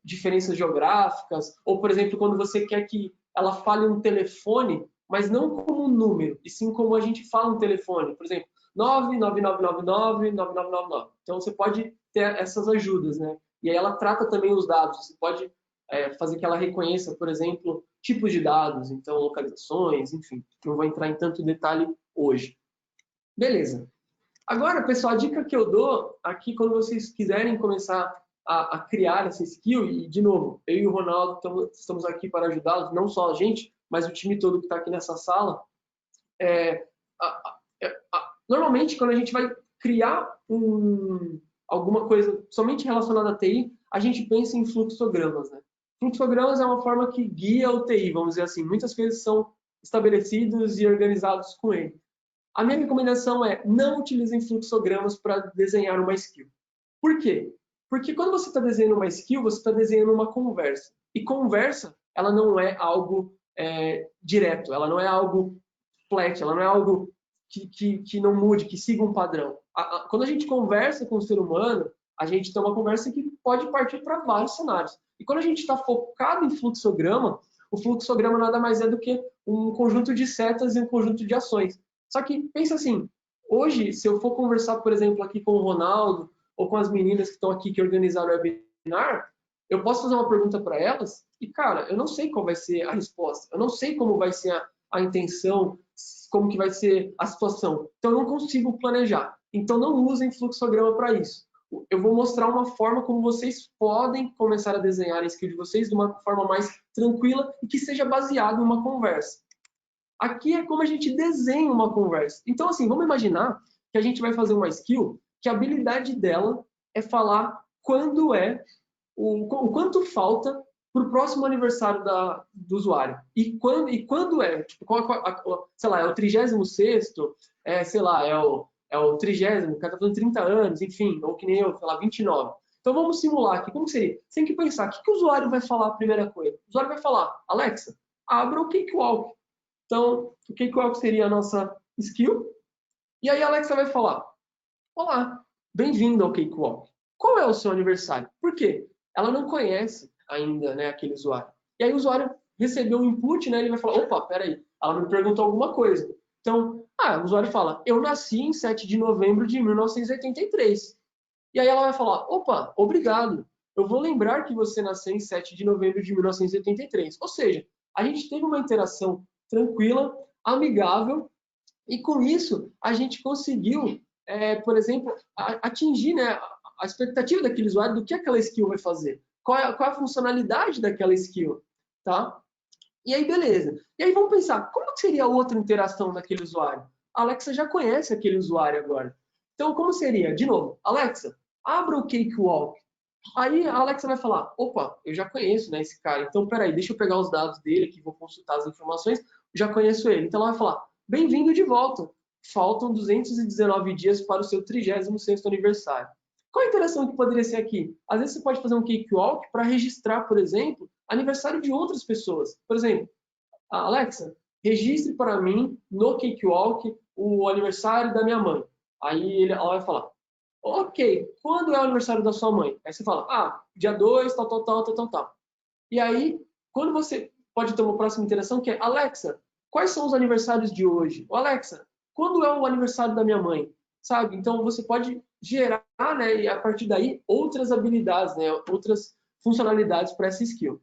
B: diferenças geográficas, ou, por exemplo, quando você quer que ela fale um telefone, mas não como um número, e sim como a gente fala um telefone. Por exemplo, 999999999. Então, você pode ter essas ajudas, né? E aí ela trata também os dados. Você pode fazer que ela reconheça, por exemplo, tipos de dados, então localizações, enfim. Não vou entrar em tanto detalhe hoje. Beleza. Agora, pessoal, a dica que eu dou aqui, quando vocês quiserem começar a criar essa skill, e, de novo, eu e o Ronaldo estamos aqui para ajudá-los, não só a gente, mas o time todo que está aqui nessa sala. Normalmente, quando a gente vai criar alguma coisa somente relacionada à TI, a gente pensa em fluxogramas, né? Fluxogramas é uma forma que guia o TI, vamos dizer assim. Muitas coisas são estabelecidos e organizados com ele. A minha recomendação é não utilizem fluxogramas para desenhar uma skill. Por quê? Porque quando você está desenhando uma skill, você está desenhando uma conversa. E conversa, ela não é algo direto, ela não é algo flat, ela não é algo que não mude, que siga um padrão. Quando a gente conversa com o ser humano, a gente tem uma conversa que pode partir para vários cenários. E quando a gente está focado em fluxograma, o fluxograma nada mais é do que um conjunto de setas e um conjunto de ações. Só que, pensa assim, hoje, se eu for conversar, por exemplo, aqui com o Ronaldo, ou com as meninas que estão aqui que organizaram o webinar, eu posso fazer uma pergunta para elas e, cara, eu não sei qual vai ser a resposta, eu não sei como vai ser a intenção, como que vai ser a situação. Então, eu não consigo planejar. Então, não usem fluxograma para isso. Eu vou mostrar uma forma como vocês podem começar a desenhar a skill de vocês de uma forma mais tranquila e que seja baseado em uma conversa. Aqui é como a gente desenha uma conversa. Então, assim, vamos imaginar que a gente vai fazer uma skill que a habilidade dela é falar quando é, o quanto falta para o próximo aniversário do usuário. E quando é, tipo, sei lá, é o 36º, sei lá, é o 30º, o cara tá fazendo 30 anos, enfim, ou que nem eu, sei lá, 29. Então vamos simular aqui, como seria? Você tem que pensar, o que o usuário vai falar a primeira coisa? O usuário vai falar, Alexa, abra o Cakewalk. Então, o Cakewalk seria a nossa skill. E aí a Alexa vai falar, olá, bem-vindo ao Cakewalk. Qual é o seu aniversário? Por quê? Ela não conhece ainda, né, aquele usuário. E aí o usuário recebeu um input, né, ele vai falar, opa, peraí, ela me perguntou alguma coisa. Então, o usuário fala, eu nasci em 7 de novembro de 1983. E aí ela vai falar, opa, obrigado. Eu vou lembrar que você nasceu em 7 de novembro de 1983. Ou seja, a gente teve uma interação tranquila, amigável, e com isso a gente conseguiu, por exemplo, atingir, né, a expectativa daquele usuário do que aquela skill vai fazer. Qual é a funcionalidade daquela skill, tá? E aí, beleza. E aí vamos pensar, como seria a outra interação daquele usuário? A Alexa já conhece aquele usuário agora. Então, como seria? De novo, Alexa, abra o Cakewalk. Aí a Alexa vai falar, opa, eu já conheço, né, esse cara, então peraí, deixa eu pegar os dados dele aqui, vou consultar as informações, já conheço ele. Então ela vai falar, bem-vindo de volta. Faltam 219 dias para o seu 36º aniversário. Qual a interação que poderia ser aqui? Às vezes você pode fazer um Cakewalk para registrar, por exemplo, aniversário de outras pessoas. Por exemplo, Alexa, registre para mim no Cakewalk o aniversário da minha mãe. Aí ela vai falar, ok, quando é o aniversário da sua mãe? Aí você fala, dia 2, tal. E aí, quando você pode ter uma próxima interação que é, Alexa, quais são os aniversários de hoje? Ou, Alexa, quando é o aniversário da minha mãe? Sabe? Então você pode gerar, né, e a partir daí, outras habilidades, né, outras funcionalidades para essa skill.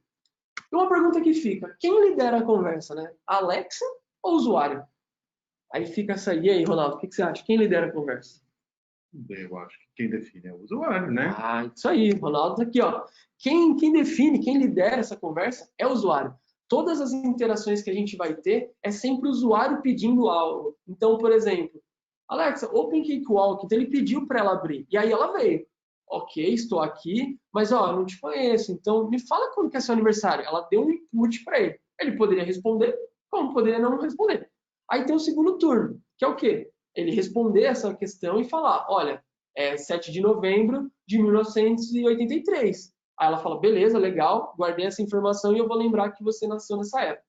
B: E uma pergunta que fica, quem lidera a conversa, né? Alexa ou usuário? Aí fica essa, e aí, Ronaldo, o que você acha? Quem lidera a conversa?
C: Eu acho que quem define é o usuário, né?
B: Isso aí, Ronaldo, aqui, ó. Quem define, quem lidera essa conversa é o usuário. Todas as interações que a gente vai ter é sempre o usuário pedindo algo. Então, por exemplo, Alexa, open Cakewalk. Então ele pediu para ela abrir. E aí ela veio. Ok, estou aqui, mas ó, eu não te conheço. Então me fala quando que é seu aniversário. Ela deu um input para ele. Ele poderia responder, como poderia não responder. Aí tem o segundo turno, que é o quê? Ele responder essa questão e falar, olha, 7 de novembro de 1983. Aí ela fala, beleza, legal, guardei essa informação e eu vou lembrar que você nasceu nessa época.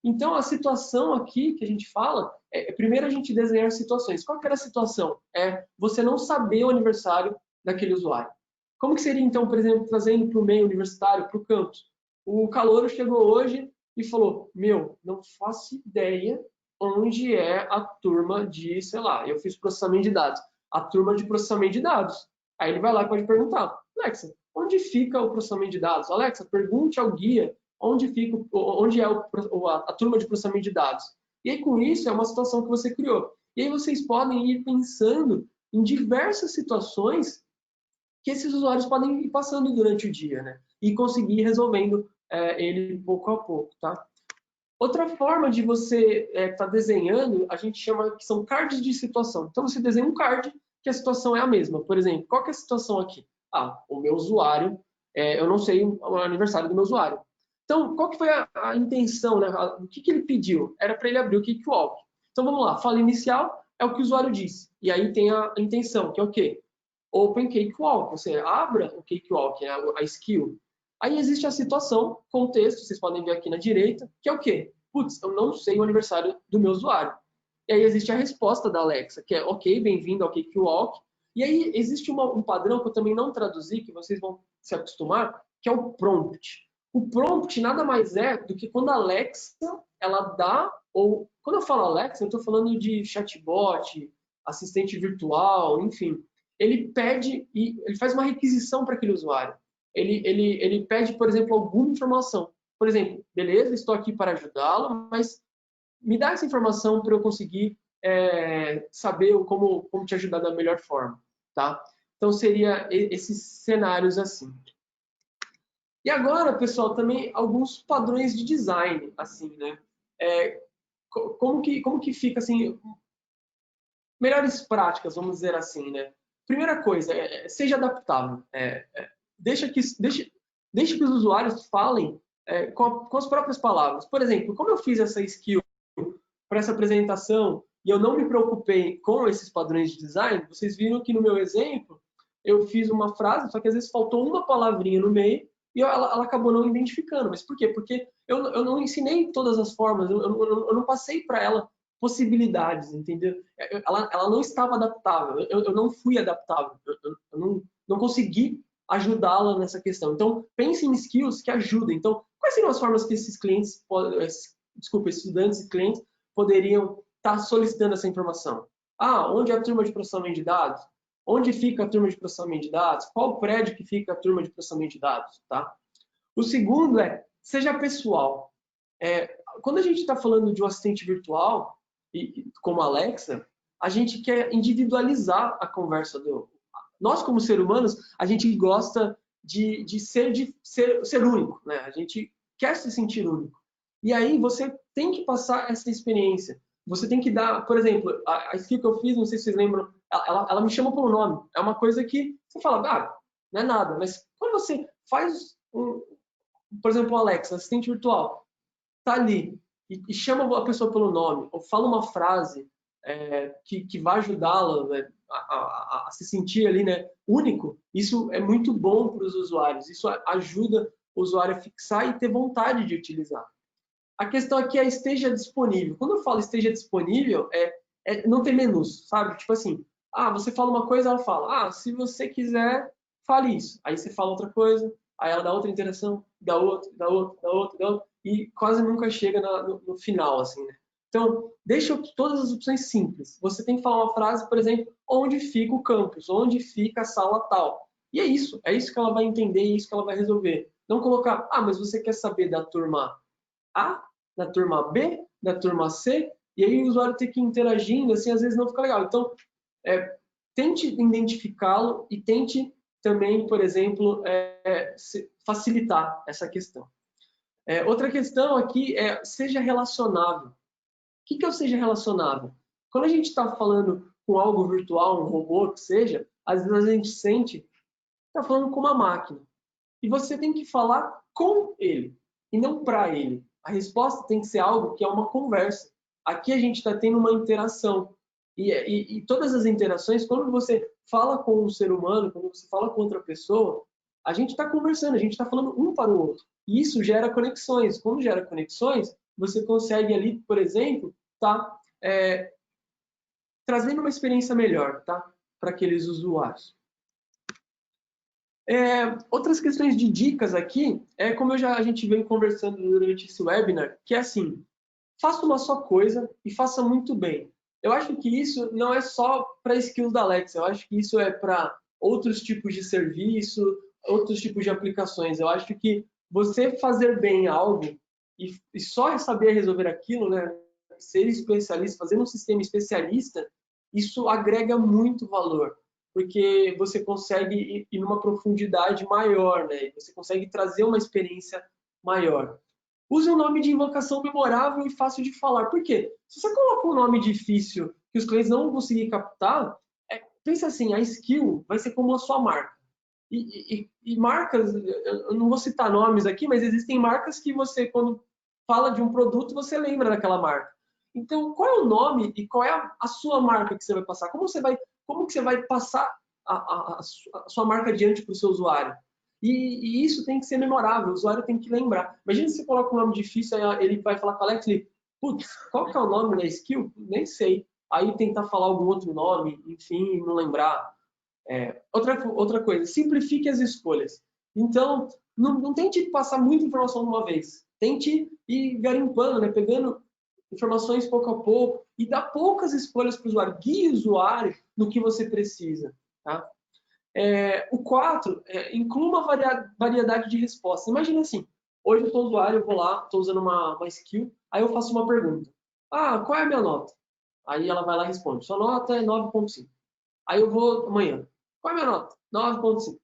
B: Então, a situação aqui que a gente fala, primeiro a gente desenhar situações. Qual que era a situação? É você não saber o aniversário daquele usuário. Como que seria, então, por exemplo, trazendo para o meio universitário, para o campus? O calouro chegou hoje e falou, não faço ideia onde é a turma de, sei lá, eu fiz processamento de dados. A turma de processamento de dados. Aí ele vai lá e pode perguntar, Alexa, onde fica o processamento de dados? Alexa, pergunte ao guia onde é a turma de processamento de dados. E aí, com isso, é uma situação que você criou. E aí vocês podem ir pensando em diversas situações que esses usuários podem ir passando durante o dia, né? E conseguir resolvendo ele pouco a pouco, tá? Outra forma de você estar desenhando, a gente chama que são cards de situação. Então, você desenha um card que a situação é a mesma. Por exemplo, qual que é a situação aqui? O meu usuário, eu não sei o aniversário do meu usuário. Então, qual que foi a intenção, né? O que ele pediu? Era para ele abrir o Cakewalk. Então, vamos lá. Fala inicial é o que o usuário disse. E aí tem a intenção, que é o quê? Open Cakewalk. Você abra o Cakewalk, a skill. Aí existe a situação, contexto, vocês podem ver aqui na direita, que é o quê? Putz, eu não sei o aniversário do meu usuário. E aí existe a resposta da Alexa, que é ok, bem-vindo ao Cakewalk. E aí existe um padrão que eu também não traduzi, que vocês vão se acostumar, que é o prompt. O prompt nada mais é do que quando a Alexa, ela dá, ou quando eu falo Alexa, eu estou falando de chatbot, assistente virtual, enfim. Ele pede e ele faz uma requisição para aquele usuário. Ele pede, por exemplo, alguma informação. Por exemplo, beleza, estou aqui para ajudá-lo, mas me dá essa informação para eu conseguir saber como te ajudar da melhor forma, tá? Então, seria esses cenários assim. E agora, pessoal, também alguns padrões de design, assim, né? como que fica assim, melhores práticas, vamos dizer assim, né? Primeira coisa, seja adaptável. Deixa que os usuários falem com as próprias palavras. Por exemplo, como eu fiz essa skill para essa apresentação e eu não me preocupei com esses padrões de design, vocês viram que no meu exemplo eu fiz uma frase, só que às vezes faltou uma palavrinha no meio e ela acabou não identificando. Mas por quê? Porque eu não ensinei todas as formas, eu não passei para ela possibilidades, entendeu? Ela não estava adaptável, eu não fui adaptável, eu não consegui ajudá-la nessa questão. Então, pense em skills que ajudem. Então, quais seriam as formas que esses clientes, estudantes e clientes poderiam estar solicitando essa informação? Onde é a turma de processamento de dados? Onde fica a turma de processamento de dados? Qual prédio que fica a turma de processamento de dados? Tá? O segundo seja pessoal. Quando a gente está falando de um assistente virtual, como a Alexa, a gente quer individualizar a conversa Nós, como seres humanos, a gente gosta de ser único, né? A gente quer se sentir único. E aí você tem que passar essa experiência. Você tem que dar, por exemplo, a skill que eu fiz, não sei se vocês lembram, ela me chama pelo nome. É uma coisa que você fala, não é nada. Mas quando você faz, por exemplo, o Alexa, assistente virtual, tá ali e chama a pessoa pelo nome, ou fala uma frase que vai ajudá-la, né, a se sentir ali, né, único, isso é muito bom para os usuários. Isso ajuda o usuário a fixar e ter vontade de utilizar. A questão aqui é esteja disponível. Quando eu falo esteja disponível, não tem menus, sabe? Tipo assim, você fala uma coisa, ela fala, se você quiser, fale isso. Aí você fala outra coisa, aí ela dá outra interação, dá outra, e quase nunca chega no final, assim, né? Então, deixa todas as opções simples. Você tem que falar uma frase, por exemplo, onde fica o campus, onde fica a sala tal. E é isso que ela vai entender, é isso que ela vai resolver. Não colocar, mas você quer saber da turma A, da turma B, da turma C, e aí o usuário tem que ir interagindo, assim, às vezes não fica legal. Então, tente identificá-lo e tente também, por exemplo, facilitar essa questão. Outra questão aqui seja relacionável. O que é o seja relacionável? Quando a gente está falando com algo virtual, um robô que seja, às vezes a gente sente que está falando com uma máquina. E você tem que falar com ele, e não para ele. A resposta tem que ser algo que é uma conversa. Aqui a gente está tendo uma interação. E todas as interações, quando você fala com um ser humano, quando você fala com outra pessoa, a gente está conversando, a gente está falando um para o outro. E isso gera conexões. Quando gera conexões, você consegue ali, por exemplo, trazendo uma experiência melhor, tá? Para aqueles usuários. Outras questões de dicas aqui, como a gente vem conversando durante esse webinar, que é assim, faça uma só coisa e faça muito bem. Eu acho que isso não é só para skills da Alexa, eu acho que isso é para outros tipos de serviço, outros tipos de aplicações. Eu acho que você fazer bem algo e só saber resolver aquilo, né, ser especialista, fazer um sistema especialista, isso agrega muito valor, porque você consegue ir numa profundidade maior, né? Você consegue trazer uma experiência maior. Use um nome de invocação memorável e fácil de falar. Por quê? Se você coloca um nome difícil que os clientes não vão conseguir captar, pensa assim, a skill vai ser como a sua marca. E marcas, eu não vou citar nomes aqui, mas existem marcas que você, quando fala de um produto, você lembra daquela marca. Então, qual é o nome e qual é a sua marca que você vai passar? Como que você vai passar a sua marca adiante para o seu usuário? E isso tem que ser memorável, o usuário tem que lembrar. Imagina se você coloca um nome difícil, aí ele vai falar com a Alex, putz, qual que é o nome da skill? Nem sei. Aí tentar falar algum outro nome, enfim, não lembrar. Outra coisa, simplifique as escolhas. Então, não tente passar muita informação de uma vez. Tente ir garimpando, né? Pegando informações pouco a pouco e dar poucas escolhas para o usuário. Guie o usuário no que você precisa. Tá? O 4, inclua uma variedade de respostas. Imagina assim, hoje eu sou usuário, eu vou lá, estou usando uma skill, aí eu faço uma pergunta. Qual é a minha nota? Aí ela vai lá e responde, sua nota é 9.5. Aí eu vou amanhã, qual é a minha nota? 9.5.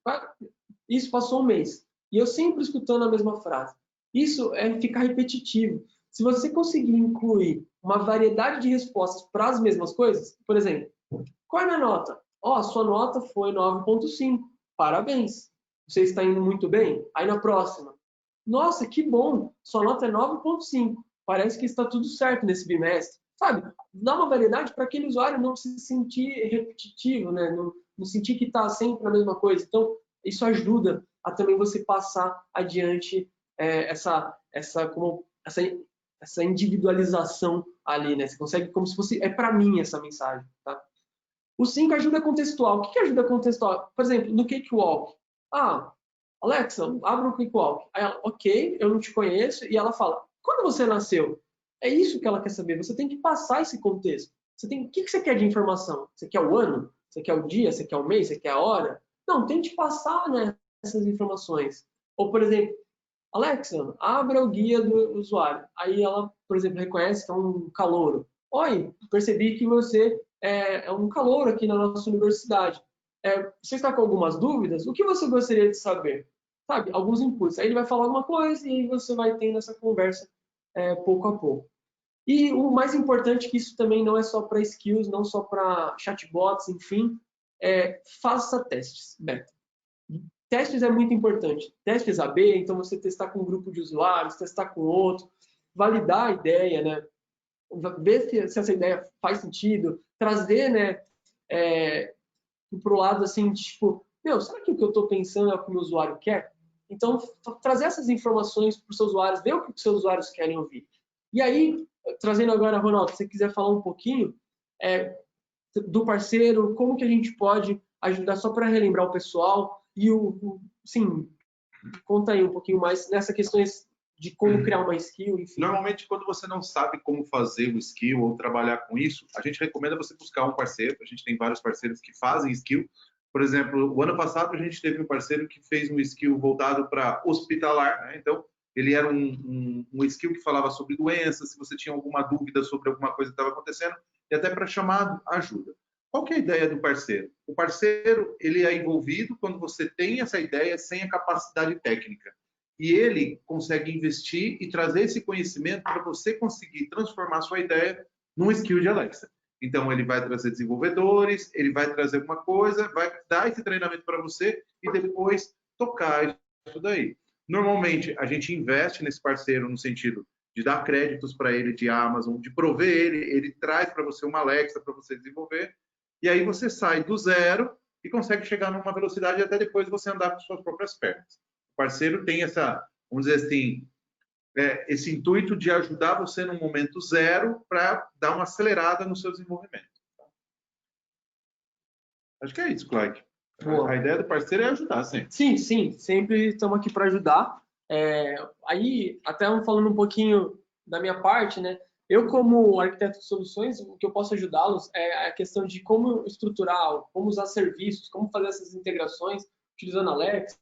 B: Isso passou um mês. E eu sempre escutando a mesma frase. Isso é ficar repetitivo. Se você conseguir incluir uma variedade de respostas para as mesmas coisas, por exemplo, qual é a minha nota? Ó, sua nota foi 9,5. Parabéns. Você está indo muito bem? Aí na próxima. Nossa, que bom. Sua nota é 9,5. Parece que está tudo certo nesse bimestre. Sabe? Dá uma variedade para aquele usuário não se sentir repetitivo, né? Não sentir que está sempre na mesma coisa. Então, isso ajuda a também você passar adiante essa individualização ali, né? Você consegue como se fosse, é para mim essa mensagem, tá? O 5 ajuda contextual. O que ajuda contextual? Por exemplo, no Cakewalk. Ah, Alexa, abre o Cakewalk. Aí ela, ok, eu não te conheço. E ela fala, quando você nasceu? É isso que ela quer saber. Você tem que passar esse contexto. O que você quer de informação? Você quer o ano? Você quer o dia? Você quer o mês? Você quer a hora? Não, tente passar, né, essas informações. Ou, por exemplo, Alexa, abra o guia do usuário. Aí ela, por exemplo, reconhece que é um calouro. Oi, percebi que você é um calouro aqui na nossa universidade. Você está com algumas dúvidas? O que você gostaria de saber? Sabe, alguns inputs. Aí ele vai falar alguma coisa e aí você vai tendo essa conversa pouco a pouco. E o mais importante é que isso também não é só para skills, não só para chatbots, enfim, faça testes, beta. Testes é muito importante. Testes AB, então você testar com um grupo de usuários, testar com outro, validar a ideia, né? Ver se essa ideia faz sentido, trazer, né, para o lado assim, tipo, será que o que eu estou pensando é o que o meu usuário quer? Então, trazer essas informações para os seus usuários, ver o que os seus usuários querem ouvir. E aí, trazendo agora, Ronaldo, se você quiser falar um pouquinho do parceiro, como que a gente pode ajudar, só para relembrar o pessoal, e sim, conta aí um pouquinho mais nessas questões de como criar uma skill, enfim.
C: Normalmente, quando você não sabe como fazer o skill ou trabalhar com isso, a gente recomenda você buscar um parceiro. A gente tem vários parceiros que fazem skill. Por exemplo, o ano passado a gente teve um parceiro que fez um skill voltado para hospitalar, né? Então, ele era um skill que falava sobre doenças, se você tinha alguma dúvida sobre alguma coisa que estava acontecendo, e até para chamar ajuda. Qual que é a ideia do parceiro? O parceiro, ele é envolvido quando você tem essa ideia sem a capacidade técnica. E ele consegue investir e trazer esse conhecimento para você conseguir transformar a sua ideia num skill de Alexa. Então, ele vai trazer desenvolvedores, ele vai trazer alguma coisa, vai dar esse treinamento para você e depois tocar isso daí. Normalmente, a gente investe nesse parceiro no sentido de dar créditos para ele de Amazon, de prover ele traz para você uma Alexa para você desenvolver, e aí você sai do zero e consegue chegar numa velocidade até depois você andar com suas próprias pernas. O parceiro tem essa, vamos dizer assim, esse intuito de ajudar você no momento zero para dar uma acelerada no seu desenvolvimento. Acho que é isso, Clyde. A ideia do parceiro é ajudar sempre.
B: Sim, sempre estamos aqui para ajudar. Aí, até falando um pouquinho da minha parte, né? Eu, como arquiteto de soluções, o que eu posso ajudá-los é a questão de como estruturar, como usar serviços, como fazer essas integrações, utilizando a Alexa,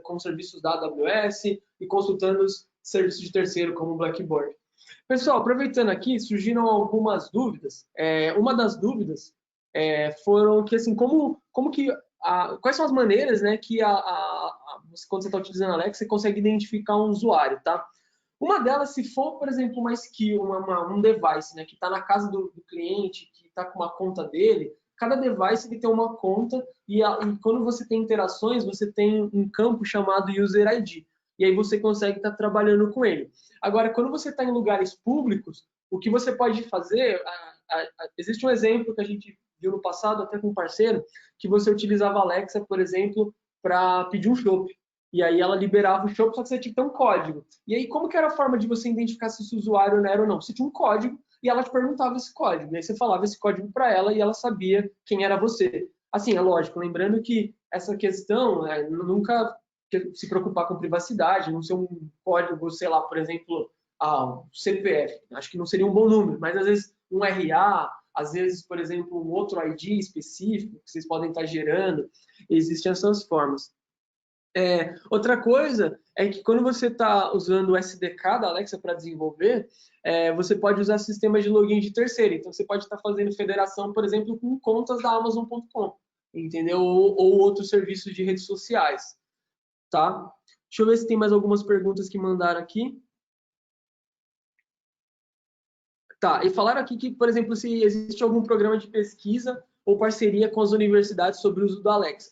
B: com serviços da AWS e consultando os serviços de terceiro, como o Blackboard. Pessoal, aproveitando aqui, surgiram algumas dúvidas. Uma das dúvidas foram que, assim, quais são as maneiras, né, que quando você está utilizando a Alexa, você consegue identificar um usuário, tá? Uma delas, se for, por exemplo, uma skill, um device, né, que está na casa do cliente, que está com uma conta dele, cada device ele tem uma conta e quando você tem interações, você tem um campo chamado User ID. E aí você consegue estar trabalhando com ele. Agora, quando você está em lugares públicos, o que você pode fazer... existe um exemplo que a gente viu no passado, até com um parceiro, que você utilizava a Alexa, por exemplo, para pedir um chopp. E aí ela liberava o chopp, só que você tinha que ter um código. E aí, como que era a forma de você identificar se esse usuário era ou não? Você tinha um código e ela te perguntava esse código. E aí você falava esse código para ela e ela sabia quem era você. Assim, é lógico, lembrando que essa questão, nunca se preocupar com privacidade, não ser um código, sei lá, por exemplo, CPF. Acho que não seria um bom número, mas às vezes um RA, às vezes, por exemplo, um outro ID específico que vocês podem estar gerando. Existem essas formas. Outra coisa é que quando você está usando o SDK da Alexa para desenvolver, você pode usar sistemas de login de terceiro. Então, você pode estar fazendo federação, por exemplo, com contas da Amazon.com, entendeu? Ou outros serviços de redes sociais, tá? Deixa eu ver se tem mais algumas perguntas que mandaram aqui. Tá, e falaram aqui que, por exemplo, se existe algum programa de pesquisa ou parceria com as universidades sobre o uso do Alexa.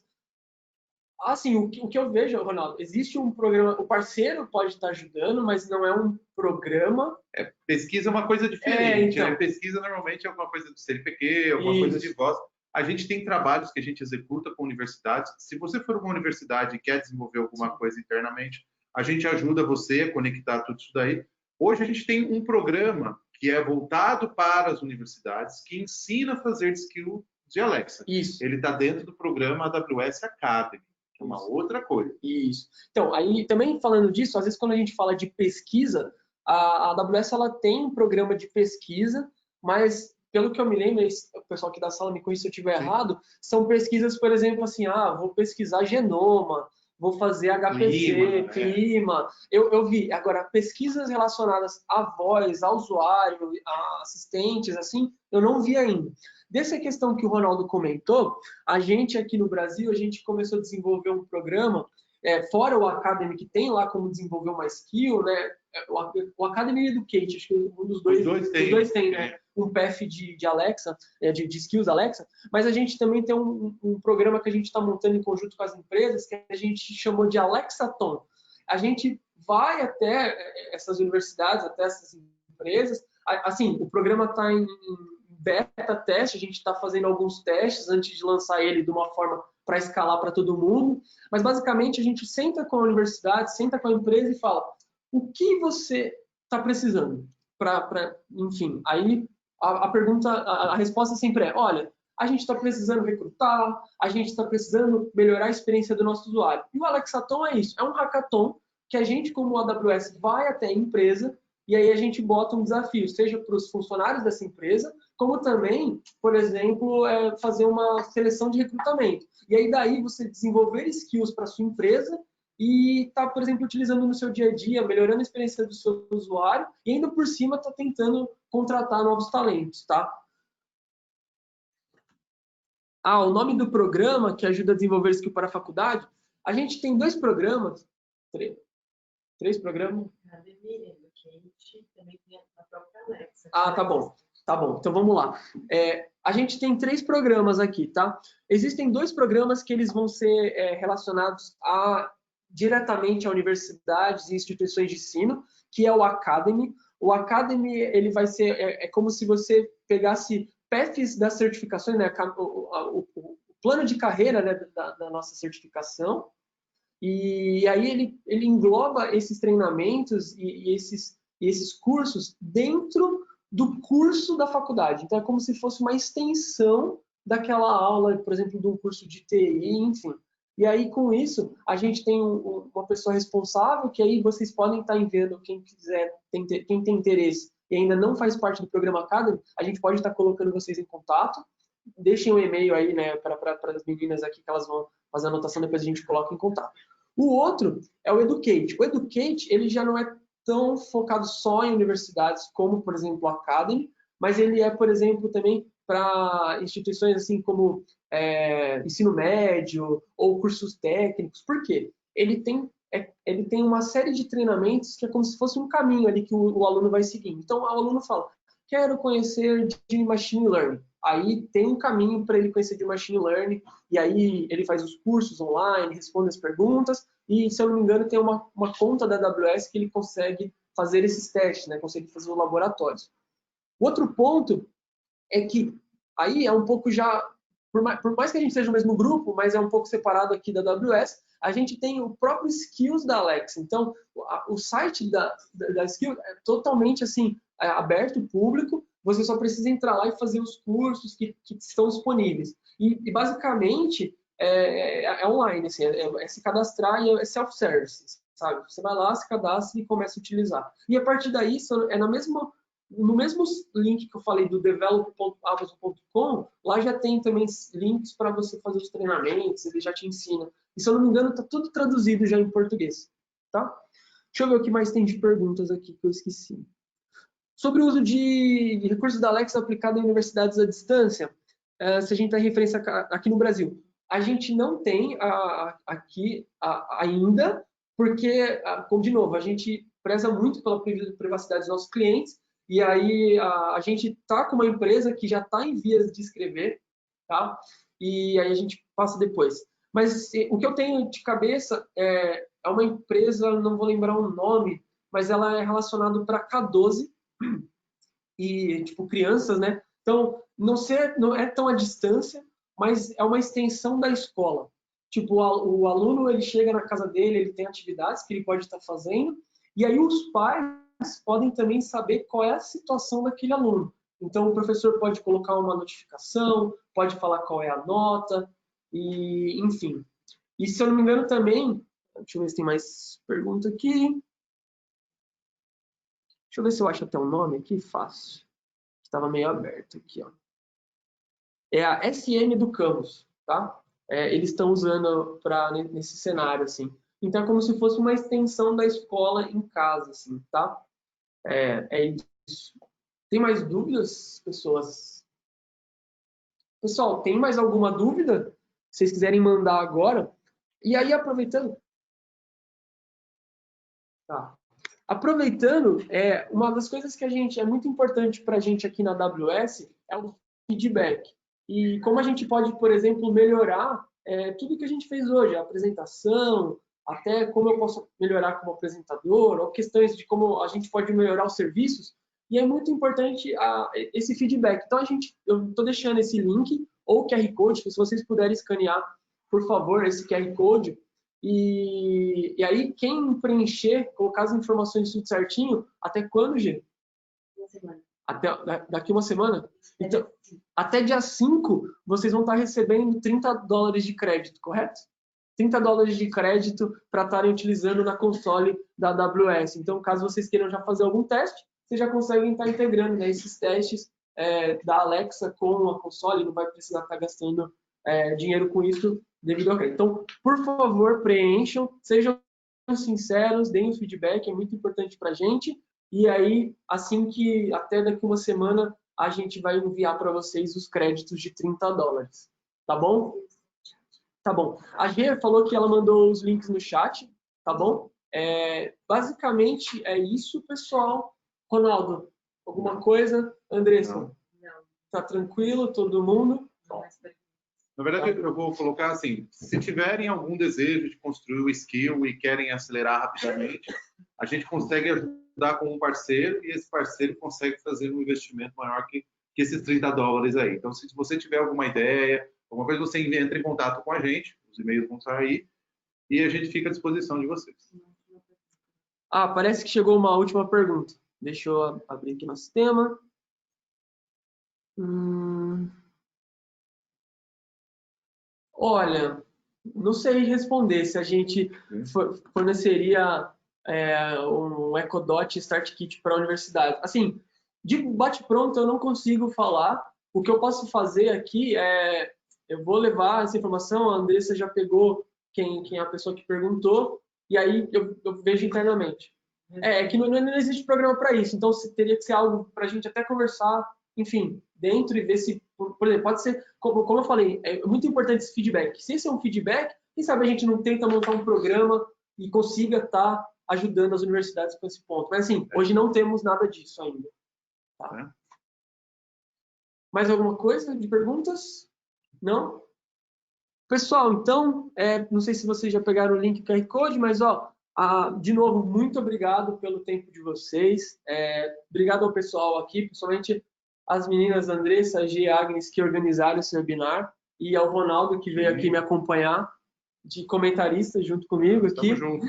B: Assim, o que eu vejo, Ronaldo, existe um programa, o parceiro pode estar ajudando, mas não é um programa.
C: Pesquisa é uma coisa diferente.
B: Então.
C: Pesquisa normalmente é alguma coisa do CNPq, alguma coisa de voz. A gente tem trabalhos que a gente executa com universidades. Se você for uma universidade e quer desenvolver alguma coisa internamente, a gente ajuda você a conectar tudo isso daí. Hoje a gente tem um programa que é voltado para as universidades, que ensina a fazer skill de Alexa.
B: Isso.
C: Ele está dentro do programa AWS Academy, que é uma outra coisa.
B: Isso. Então, aí também falando disso, às vezes quando a gente fala de pesquisa, a AWS ela tem um programa de pesquisa, mas pelo que eu me lembro, o pessoal aqui da sala me corrija se eu estiver errado, são pesquisas, por exemplo, assim, vou pesquisar genoma, vou fazer HPC, clima. Eu vi. Agora, pesquisas relacionadas à voz, ao usuário, a assistentes, assim, eu não vi ainda. Dessa questão que o Ronaldo comentou, a gente aqui no Brasil, a gente começou a desenvolver um programa, fora o Academy, que tem lá como desenvolver uma skill, né? O Academy Educate, acho que um dos dois, os dois tem, né? Um path de Alexa, de skills Alexa, mas a gente também tem um programa que a gente está montando em conjunto com as empresas, que a gente chamou de Alexathon. A gente vai até essas universidades, até essas empresas, assim, o programa está em beta teste, a gente está fazendo alguns testes antes de lançar ele de uma forma para escalar para todo mundo, mas basicamente a gente senta com a universidade, senta com a empresa e fala o que você está precisando enfim, aí a resposta sempre é, olha, a gente está precisando recrutar, a gente está precisando melhorar a experiência do nosso usuário. E o Alexathon é isso, é um hackathon que a gente, como AWS, vai até a empresa e aí a gente bota um desafio, seja para os funcionários dessa empresa, como também, por exemplo, fazer uma seleção de recrutamento. E aí daí você desenvolver skills para a sua empresa e está, por exemplo, utilizando no seu dia a dia, melhorando a experiência do seu usuário e ainda por cima está tentando contratar novos talentos, tá? O nome do programa que ajuda a desenvolver skill para a faculdade, a gente tem 2 programas, 3 programas. Também tem a própria Alexa. Tá bom. Tá bom, então vamos lá. A gente tem 3 programas aqui, tá? Existem 2 programas que eles vão ser relacionados diretamente a universidades e instituições de ensino, que é o Academy. O Academy, ele vai ser, como se você pegasse paths das certificações, né? O plano de carreira, né, da nossa certificação, e aí ele engloba esses treinamentos e esses cursos dentro do curso da faculdade. Então, é como se fosse uma extensão daquela aula, por exemplo, de um curso de TI, enfim. E aí, com isso, a gente tem uma pessoa responsável, que aí vocês podem estar enviando, quem quiser, quem tem interesse e ainda não faz parte do programa Academy, a gente pode estar colocando vocês em contato. Deixem um e-mail aí, né, para as meninas aqui, que elas vão fazer a anotação, depois a gente coloca em contato. O outro é o Educate. O Educate, ele já não é tão focado só em universidades como, por exemplo, o Academy, mas ele é, por exemplo, também para instituições assim como ensino médio ou cursos técnicos. Por quê? Ele tem uma série de treinamentos que é como se fosse um caminho ali que o aluno vai seguindo. Então, o aluno fala, quero conhecer de Machine Learning. Aí tem um caminho para ele conhecer de Machine Learning, e aí ele faz os cursos online, responde as perguntas, e, se eu não me engano, tem uma conta da AWS que ele consegue fazer esses testes, né? Consegue fazer os laboratórios. Outro ponto é que aí é um pouco já, por mais que a gente seja o mesmo grupo, mas é um pouco separado aqui da AWS, a gente tem o próprio Skills da Alexa. Então, o site da Skills é totalmente assim, aberto, público, você só precisa entrar lá e fazer os cursos que estão disponíveis. E basicamente, é online, assim, é se cadastrar e é self-service, sabe? Você vai lá, se cadastra e começa a utilizar. E a partir daí, no mesmo link que eu falei do develop.amazon.com, lá já tem também links para você fazer os treinamentos, ele já te ensina. E, se eu não me engano, está tudo traduzido já em português, tá? Deixa eu ver o que mais tem de perguntas aqui que eu esqueci. Sobre o uso de recursos da Alexa aplicado em universidades à distância, se a gente tem referência aqui no Brasil. A gente não tem aqui ainda, porque, como de novo, a gente preza muito pela privacidade dos nossos clientes, E aí a gente está com uma empresa que já está em vias de escrever, tá? E aí a gente passa depois. Mas o que eu tenho de cabeça é uma empresa, não vou lembrar o nome, mas ela é relacionada para K12 e tipo crianças, né? Então não é tão à distância, mas é uma extensão da escola. Tipo, o aluno, ele chega na casa dele, ele tem atividades que ele pode estar fazendo, e aí os pais podem também saber qual é a situação daquele aluno. Então, o professor pode colocar uma notificação, pode falar qual é a nota, e enfim. E se eu não me engano também, deixa eu ver se tem mais pergunta aqui. Deixa eu ver se eu acho até o nome aqui, fácil. Estava meio aberto aqui, ó. É a SM do Campus, tá? Eles estão usando nesse cenário, assim. Então, é como se fosse uma extensão da escola em casa, assim, tá? É isso. Tem mais dúvidas, pessoas? Pessoal, tem mais alguma dúvida? Se vocês quiserem mandar agora. E aí, aproveitando... Tá. Aproveitando, uma das coisas que é muito importante para a gente aqui na AWS é o feedback. E como a gente pode, por exemplo, melhorar tudo que a gente fez hoje, a apresentação, até como eu posso melhorar como apresentador, ou questões de como a gente pode melhorar os serviços. E é muito importante esse feedback. Então, eu estou deixando esse link, ou QR Code, que se vocês puderem escanear, por favor, esse QR Code. E aí, quem preencher, colocar as informações tudo certinho, até quando, Gê?
D: Uma semana.
B: Daqui uma semana? Então, até dia 5, vocês vão estar recebendo $30 de crédito, correto? $30 de crédito para estarem utilizando na console da AWS. Então, caso vocês queiram já fazer algum teste, vocês já conseguem estar integrando, né, esses testes da Alexa com a console, não vai precisar estar gastando dinheiro com isso devido ao crédito. Então, por favor, preencham, sejam sinceros, deem o feedback, é muito importante para a gente. E aí, até daqui uma semana, a gente vai enviar para vocês os créditos de $30. Tá bom? Tá bom. A Gê falou que ela mandou os links no chat, tá bom? Basicamente é isso, pessoal. Ronaldo, alguma coisa? Andressa?
C: Não.
B: Tá tranquilo, todo mundo?
C: Na verdade, eu vou colocar assim, se tiverem algum desejo de construir o skill e querem acelerar rapidamente, a gente consegue ajudar com um parceiro e esse parceiro consegue fazer um investimento maior que esses $30 aí. Então, se você tiver alguma ideia, alguma coisa, você entra em contato com a gente, os e-mails vão sair e a gente fica à disposição de vocês.
B: Parece que chegou uma última pergunta. Deixa eu abrir aqui no sistema. Olha, não sei responder se a gente forneceria um EcoDot Start Kit para a universidade. Assim, de bate-pronto eu não consigo falar. O que eu posso fazer aqui eu vou levar essa informação, a Andressa já pegou quem é a pessoa que perguntou, e aí eu vejo internamente. Que não existe programa para isso, então teria que ser algo para a gente até conversar, enfim, dentro e ver se, por exemplo, pode ser, como eu falei, é muito importante esse feedback. Se esse é um feedback, quem sabe a gente não tenta montar um programa e consiga estar ajudando as universidades com esse ponto. Mas assim, hoje não temos nada disso ainda. Tá? Mais alguma coisa de perguntas? Não? Pessoal, então, não sei se vocês já pegaram o link QR Code, mas de novo, muito obrigado pelo tempo de vocês. Obrigado ao pessoal aqui, principalmente as meninas Andressa, G e Agnes, que organizaram esse webinar, e ao Ronaldo, que veio aqui me acompanhar de comentarista junto comigo aqui.
C: Tamo junto.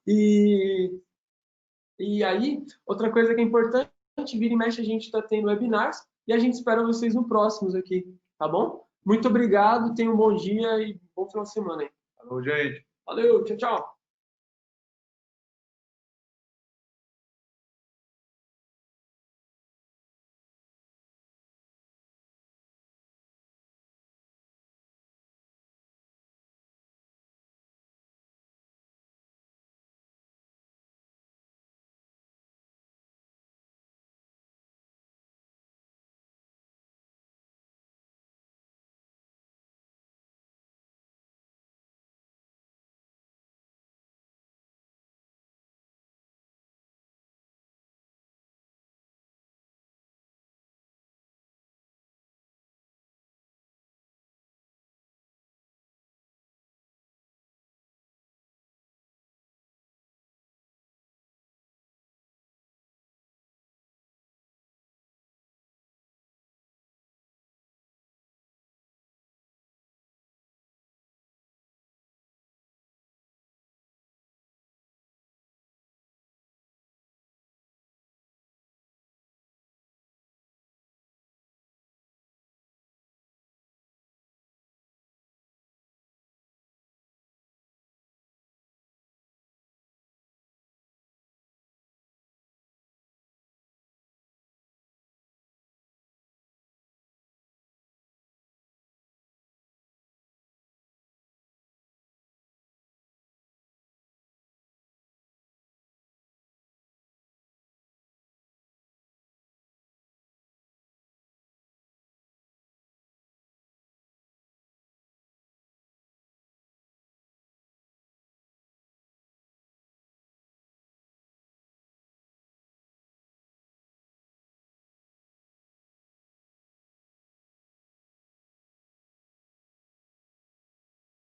B: E aí, outra coisa que é importante, vira e mexe, a gente está tendo webinars, e a gente espera vocês no próximos aqui, tá bom? Muito obrigado, tenham um bom dia e bom final de semana aí.
C: Falou, gente.
B: Valeu, tchau, tchau.